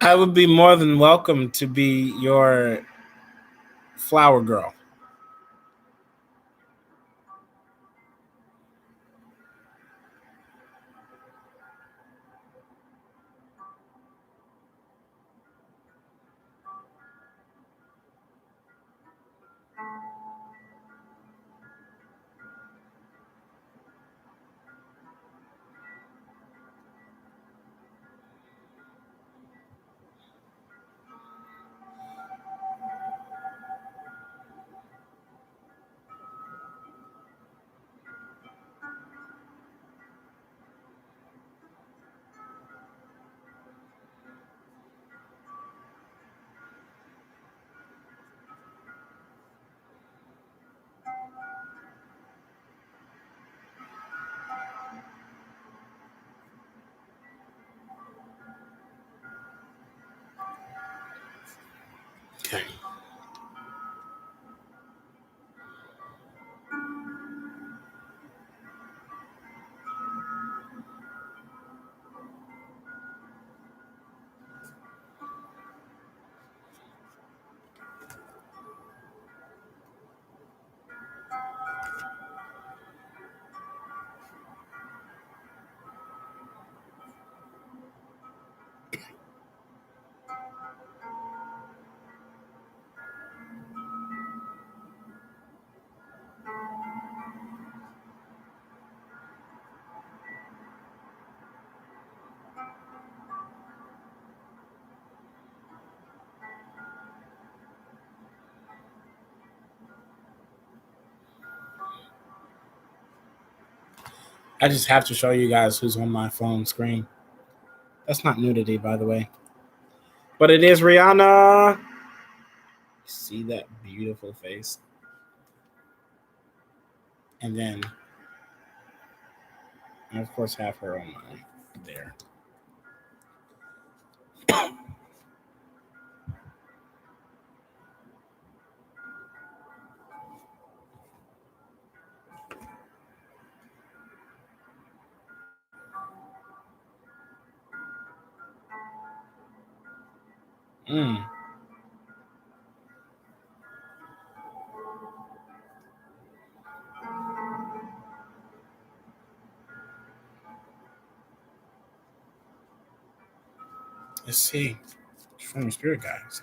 I would be more than welcome to be your flower girl. Okay. I just have to show you guys who's on my phone screen. That's not nudity, by the way, but it is Rihanna. See that beautiful face, and then I of course have her on my there. Mm, let's see. From the spirit guys.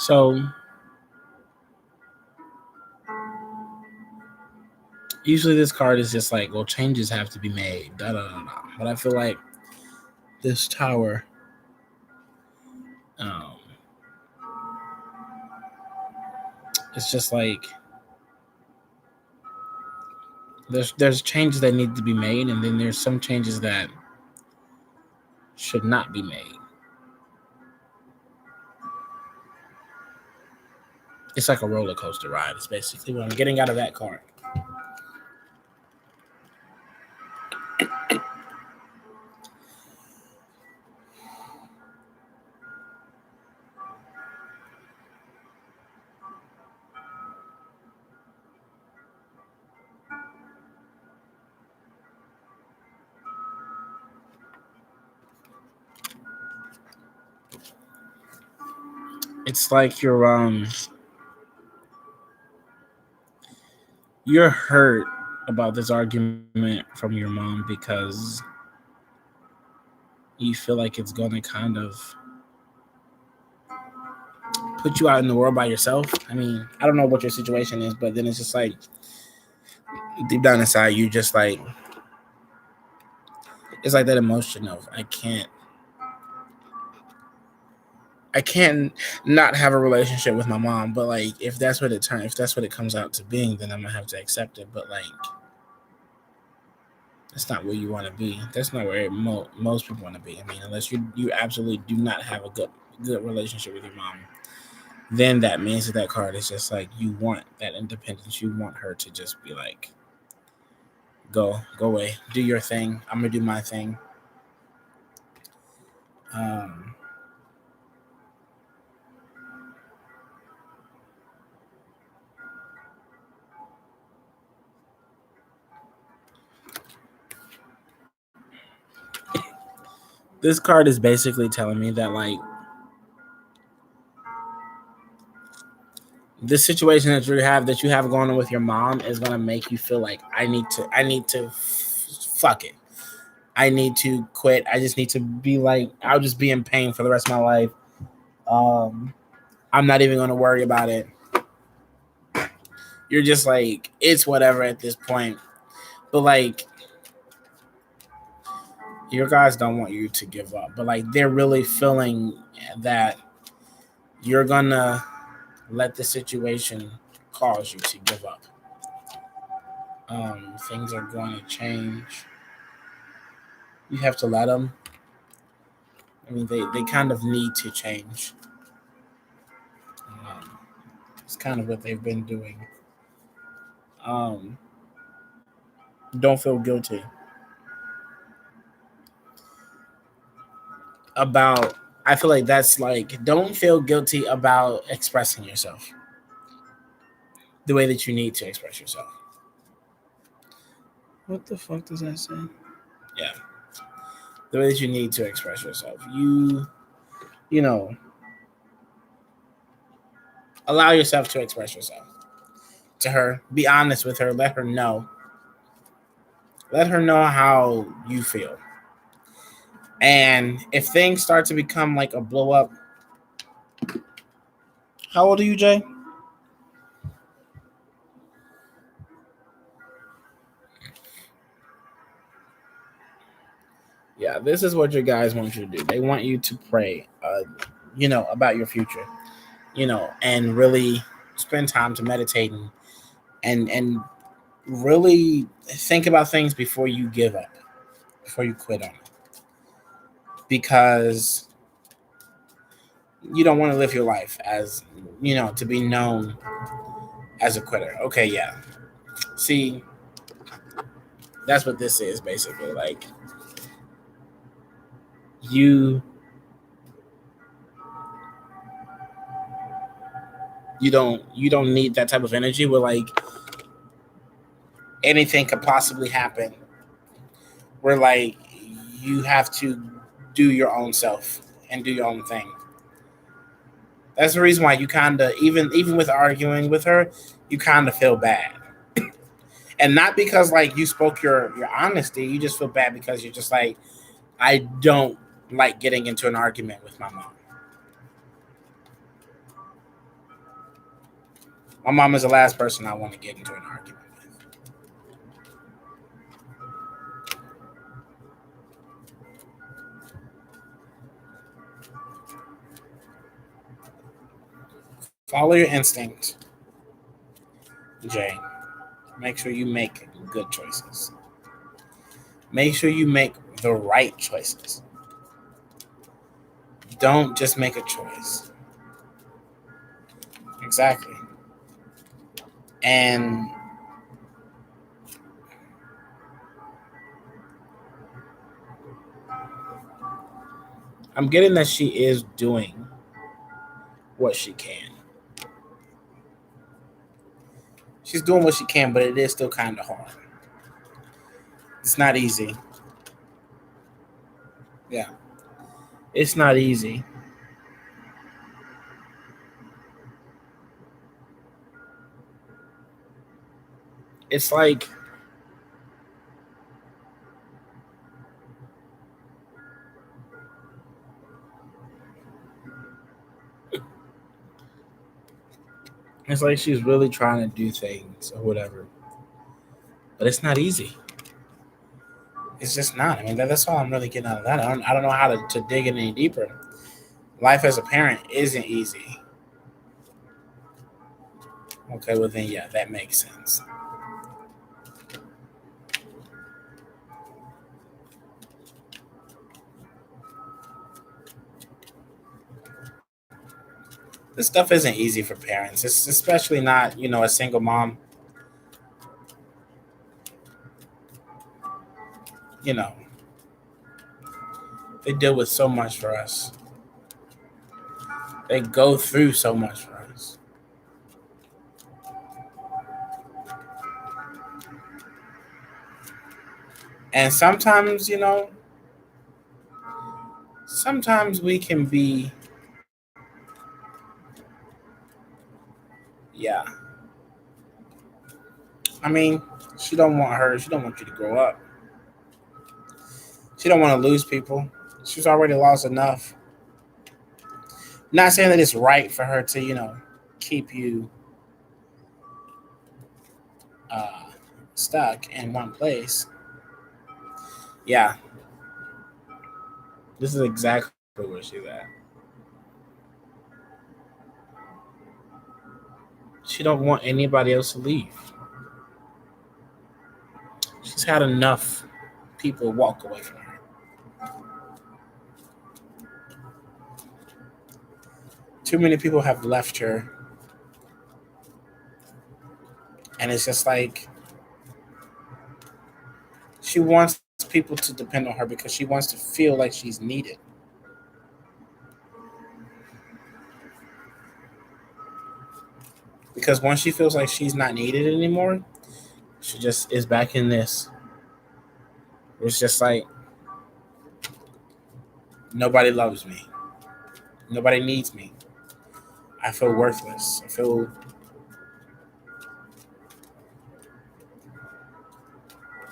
So usually this card is just like, well, changes have to be made. Da da da da. But I feel like this tower, um, it's just like there's changes that need to be made, and then there's some changes that should not be made. It's like a roller coaster ride. It's basically what I'm getting out of that card. It's like you're hurt about this argument from your mom because you feel like it's gonna kind of put you out in the world by yourself. I mean, I don't know what your situation is, but then it's just like deep down inside, you just like it's like that emotion of I can't not have a relationship with my mom, but like if that's what it comes out to being, then I'm gonna have to accept it. But like that's not where you want to be. That's not where most people want to be. I mean, unless you absolutely do not have a good relationship with your mom, then that means that card is just like you want that independence. You want her to just be like, go away, do your thing. I'm gonna do my thing. Um, this card is basically telling me that like this situation that you have going on with your mom is gonna make you feel like I need to fuck it. I need to quit. I just need to be like I'll just be in pain for the rest of my life. Um, I'm not even gonna worry about it. You're just like it's whatever at this point. But like your guys don't want you to give up, but like they're really feeling that you're gonna let the situation cause you to give up. Things are going to change. You have to let them. I mean, they kind of need to change. Um, it's kind of what they've been doing. Um, don't feel guilty about. I feel like that's like don't feel guilty about expressing yourself the way that you need to express yourself. What the fuck does that say? Yeah, the way that you need to express yourself. You know, allow yourself to express yourself to her. Be honest with her. Let her know. Let her know how you feel. And if things start to become like a blow up, how old are you, Jay? Yeah, this is what your guys want you to do. They want you to pray, about your future, and really spend time to meditate and really think about things before you give up, before you quit on it, because you don't want to live your life as to be known as a quitter. Okay, yeah. See, That's what this is basically. Like you you don't need that type of energy where like anything could possibly happen. Where like you have to do your own self and do your own thing. That's the reason why you kind of even with arguing with her, you kind of feel bad, and not because like you spoke your honesty. You just feel bad because you're just like, I don't like getting into an argument with my mom. My mom is the last person I want to get into an argument with. Follow your instinct, Jay. Make sure you make good choices. Make sure you make the right choices. Don't just make a choice. Exactly. And I'm getting that she is doing what she can. She's doing what she can, but it is still kind of hard. It's not easy. Yeah, it's not easy. It's like it's like she's really trying to do things or whatever, but it's not easy. It's just not. I mean, that's all I'm really getting out of that. I don't know how to dig it any deeper. Life as a parent isn't easy. Okay, well then, yeah, that makes sense. This stuff isn't easy for parents. It's especially not, a single mom. You know, they deal with so much for us. They go through so much for us. And sometimes, sometimes we can be, yeah. I mean, she don't want you to grow up. She don't want to lose people. She's already lost enough. Not saying that it's right for her to, keep you uh, stuck in one place. Yeah, this is exactly where she's at. She don't want anybody else to leave. She's had enough people walk away from her. Too many people have left her, and it's just like she wants people to depend on her because she wants to feel like she's needed. Because once she feels like she's not needed anymore, she just is back in this. It's just like nobody loves me. Nobody needs me. I feel worthless. I feel,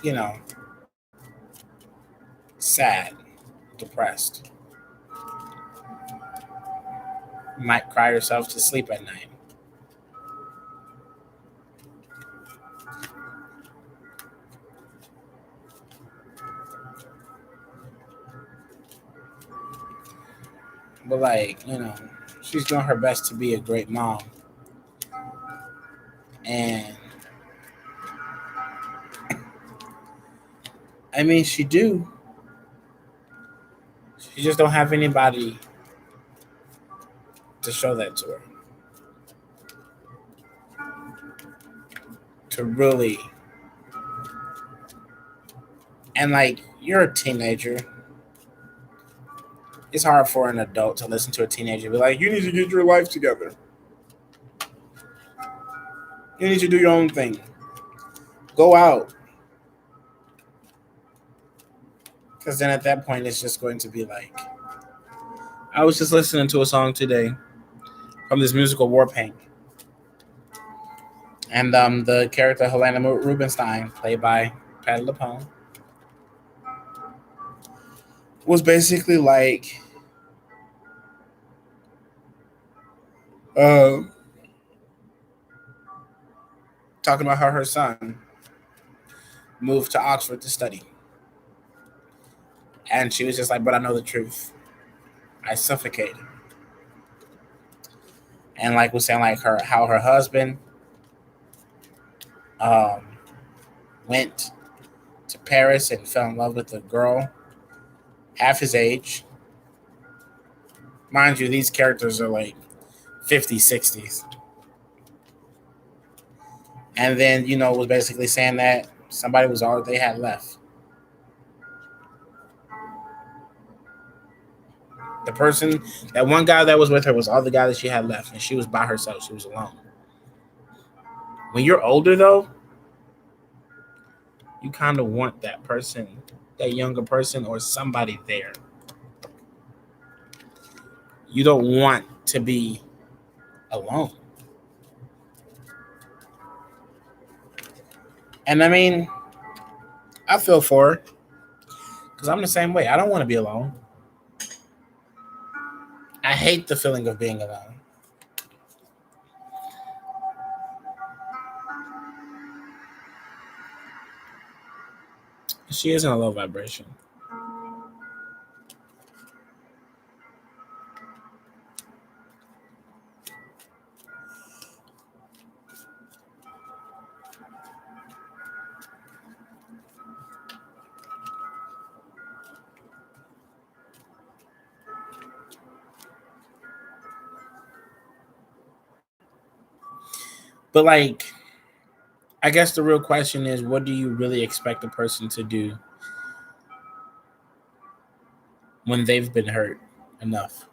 you know, sad, depressed. Might cry yourself to sleep at night. But like, she's doing her best to be a great mom. And I mean she do. She just don't have anybody to show that to her. To really And like you're a teenager, it's hard for an adult to listen to a teenager and be like, "You need to get your life together. You need to do your own thing. Go out." Because then at that point, it's just going to be like, I was just listening to a song today from this musical Warpaint, and the character Helena Rubinstein, played by Patti LuPone, was basically like, uh, talking about how her son moved to Oxford to study, and she was just like, "But I know the truth. I suffocated," and like was saying like her how her husband um went to Paris and fell in love with a girl half his age. Mind you, these characters are like 50s, 60s. And then, was basically saying that somebody was all they had left. The person, that one guy that was with her was all the guy that she had left. And she was by herself. She was alone. When you're older, though, you kind of want that person, that younger person, or somebody there. You don't want to be alone. And I mean, I feel for her because I'm the same way. I don't want to be alone. I hate the feeling of being alone. She is in a low vibration. But like, I guess the real question is, what do you really expect a person to do when they've been hurt enough?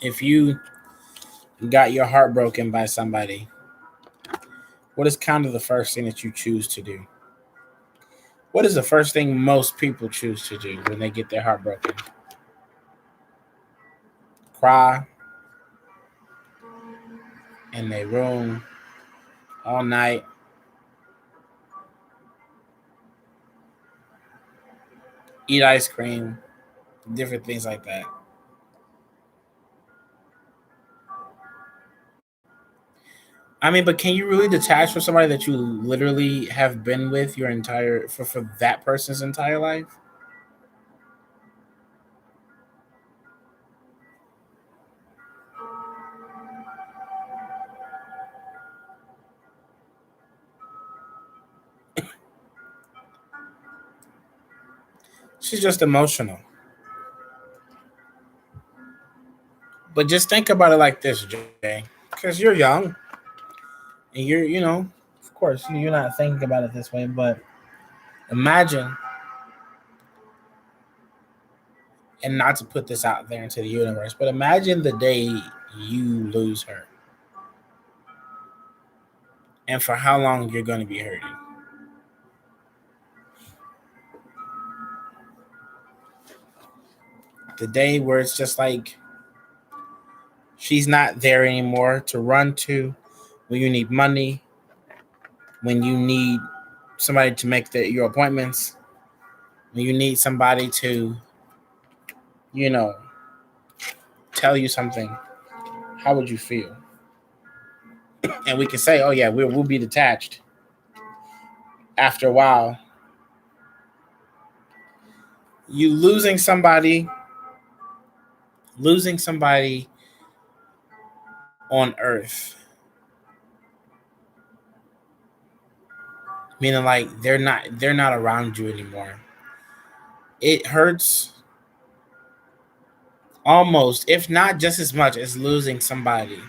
If you got your heart broken by somebody, what is kind of the first thing that you choose to do? What is the first thing most people choose to do when they get their heart broken? Cry in their room all night, eat ice cream, different things like that. I mean, but can you really detach from somebody that you literally have been with your entire for that person's entire life? She's just emotional. But just think about it like this, Jay, because you're young and of course, you're not thinking about it this way, but imagine, and not to put this out there into the universe, but imagine the day you lose her and for how long you're going to be hurting. The day where it's just like she's not there anymore to run to when you need money, when you need somebody to make your appointments, when you need somebody to, you know, tell you something. How would you feel? And we can say, oh yeah, we'll be detached after a while. You losing somebody on earth, meaning like they're not around you anymore. It hurts almost, if not just as much as losing somebody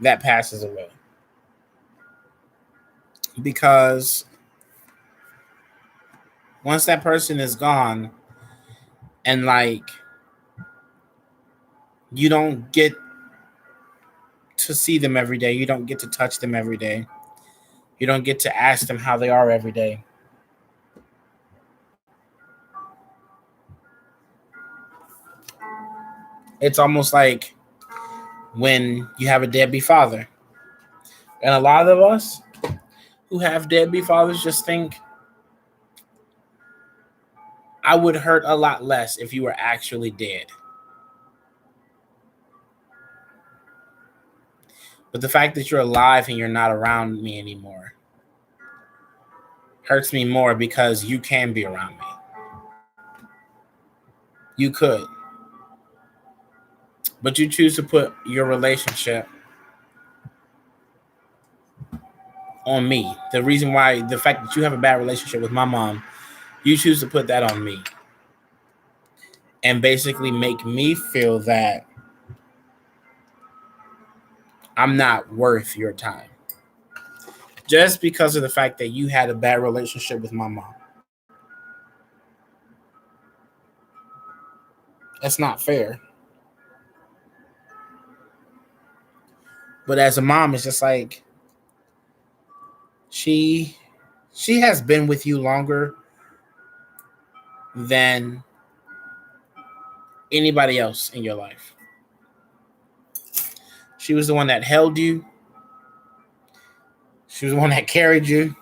that passes away. Because once that person is gone, and like you don't get to see them every day, you don't get to touch them every day, you don't get to ask them how they are every day. It's almost like when you have a deadbeat father. And a lot of us who have deadbeat fathers just think, I would hurt a lot less if you were actually dead. But the fact that you're alive and you're not around me anymore hurts me more because you can be around me. You could. But you choose to put your relationship on me. The reason why, the fact that you have a bad relationship with my mom, you choose to put that on me. And basically make me feel that I'm not worth your time. Just because of the fact that you had a bad relationship with my mom. That's not fair. But as a mom, it's just like she she has been with you longer than anybody else in your life. She was the one that held you. She was the one that carried you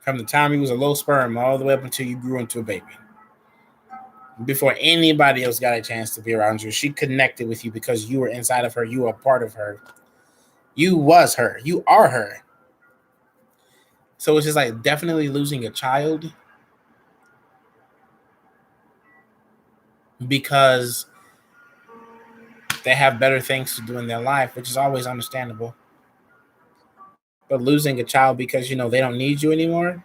from the time you was a low sperm all the way up until you grew into a baby. Before anybody else got a chance to be around you, she connected with you because you were inside of her. You were a part of her. You was her. You are her. So it's just like definitely losing a child because they have better things to do in their life, which is always understandable. But losing a child because they don't need you anymore,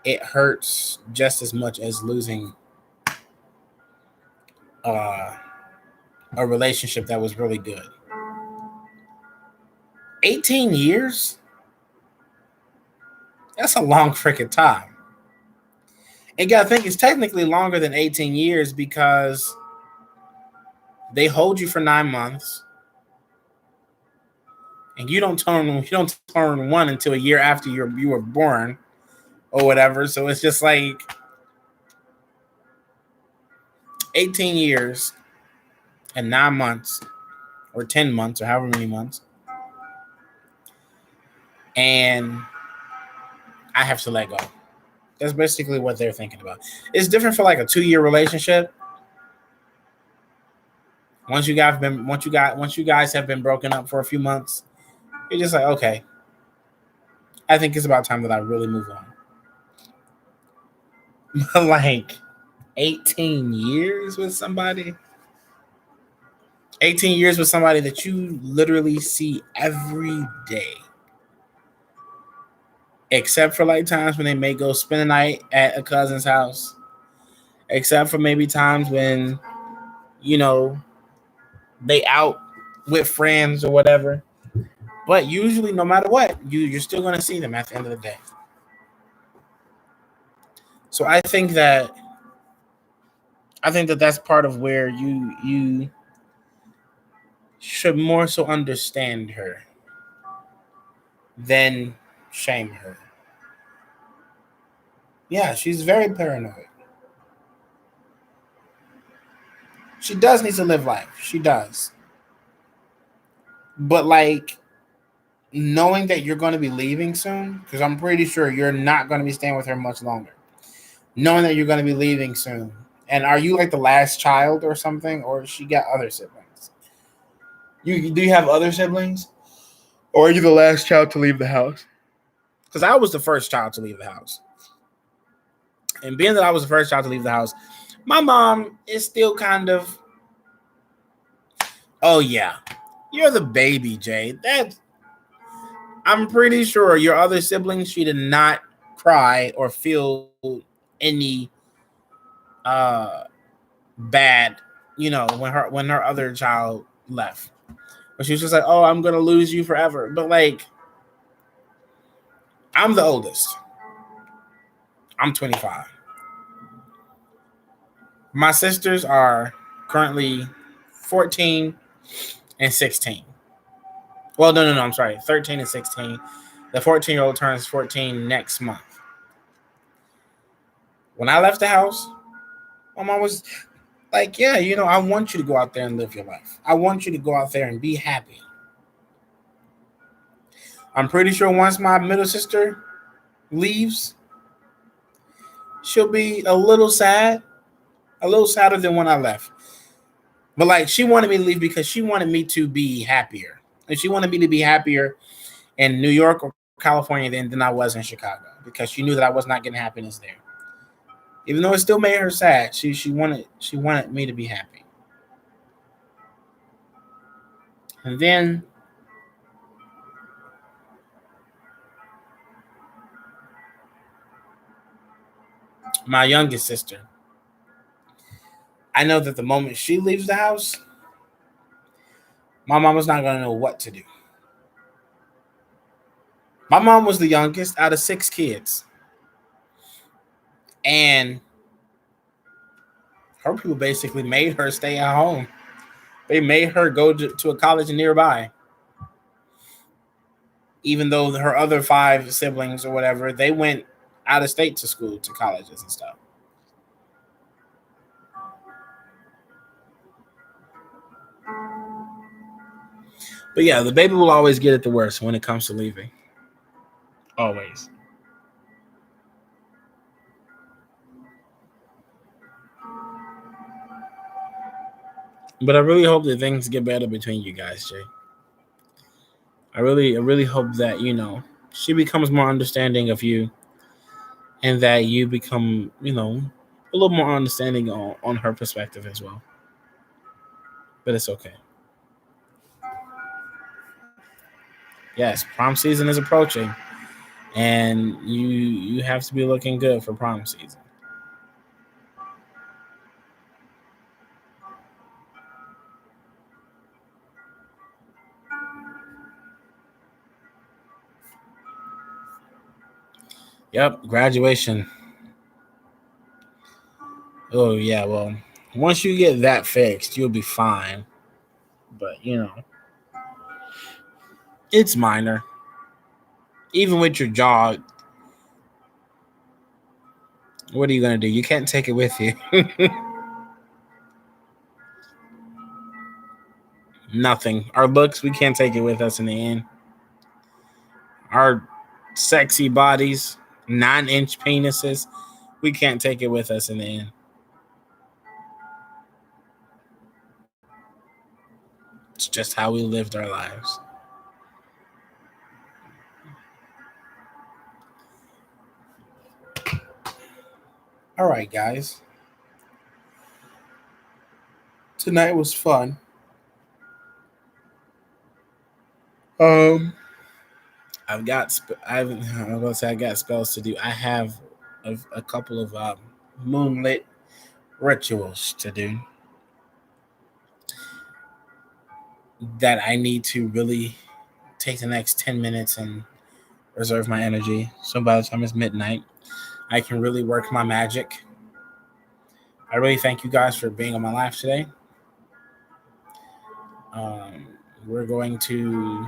it hurts just as much as losing uh, a relationship that was really good. 18 years? That's a long freaking time. And you gotta think it's technically longer than 18 years because they hold you for 9 months, and you don't turn one until a year after you were born or whatever. So it's just like 18 years and 9 months or 10 months or however many months, and I have to let go. That's basically what they're thinking about. It's different for like a 2-year relationship. Once you guys have been broken up for a few months, you're just like, okay, I think it's about time that I really move on. But like 18 years with somebody, 18 years with somebody that you literally see every day, except for like times when they may go spend a night at a cousin's house, except for maybe times when you know they out with friends or whatever. But usually, no matter what, you're still going to see them at the end of the day. So I think that that's part of where you should more so understand her than shame her. Yeah, she's very paranoid. She does need to live life. She does. But like knowing that you're going to be leaving soon, because I'm pretty sure you're not going to be staying with her much longer. Knowing that you're going to be leaving soon. And are you like the last child or something, or she got other siblings? Do you have other siblings, or are you the last child to leave the house? Because I was the first child to leave the house, and being that I was the first child to leave the house, my mom is still kind of, oh yeah, you're the baby, Jay. That I'm pretty sure your other siblings, she did not cry or feel any uh bad, when her other child left. But she was just like, "Oh, I'm gonna lose you forever." But like, I'm the oldest. I'm 25. My sisters are currently 14 and 16. Well, no, no, no. I'm sorry, 13 and 16. The 14-year-old turns 14 next month. When I left the house, my mom was like, "Yeah, I want you to go out there and live your life. I want you to go out there and be happy." I'm pretty sure once my middle sister leaves, she'll be a little sad, a little sadder than when I left. But like, she wanted me to leave because she wanted me to be happier, and she wanted me to be happier in New York or California than I was in Chicago, because she knew that I was not getting happiness there. Even though it still made her sad, she wanted me to be happy. And then my youngest sister, I know that the moment she leaves the house, my mama's not gonna know what to do. My mom was the youngest out of six kids, and her people basically made her stay at home. They made her go to a college nearby, even though her other five siblings or whatever, they went out of state to school, to colleges and stuff. But yeah, the baby will always get it the worst when it comes to leaving. Always. But I really hope that things get better between you guys, Jay. I really hope that she becomes more understanding of you, and that you become a little more understanding on her perspective as well. But it's okay. Yes, prom season is approaching, and you have to be looking good for prom season. Yep, graduation. Oh yeah, well, once you get that fixed, you'll be fine. But it's minor. Even with your jaw, what are you gonna do? You can't take it with you. Nothing. Our looks, we can't take it with us in the end. Our sexy bodies, 9-inch penises, we can't take it with us in the end. It's just how we lived our lives. All right, guys. Tonight was fun. Um, I'm gonna say I got spells to do. I have a couple of moonlit rituals to do that I need to really take the next 10 minutes and reserve my energy. So by the time it's midnight, I can really work my magic. I really thank you guys for being on my live today. Um, we're going to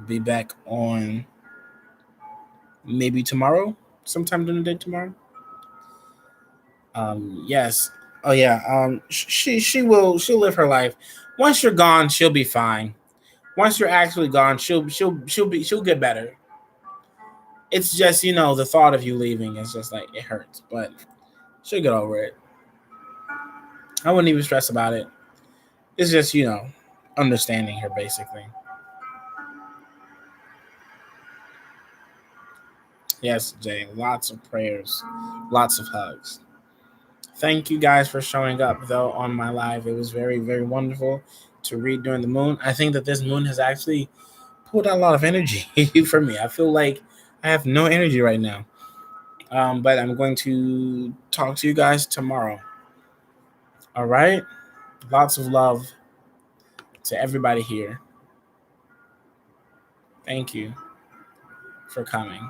be back on maybe tomorrow, sometime during the day tomorrow. Yes. Oh yeah. She'll live her life. Once you're gone, she'll be fine. Once you're actually gone, she'll get better. It's just the thought of you leaving is just like it hurts, but she'll get over it. I wouldn't even stress about it. It's just understanding her basically. Yes, Jay. Lots of prayers, lots of hugs. Thank you guys for showing up though on my live. It was very, very wonderful to read during the moon. I think that this moon has actually pulled out a lot of energy for me. I feel like I have no energy right now. But I'm going to talk to you guys tomorrow. All right. Lots of love to everybody here. Thank you for coming.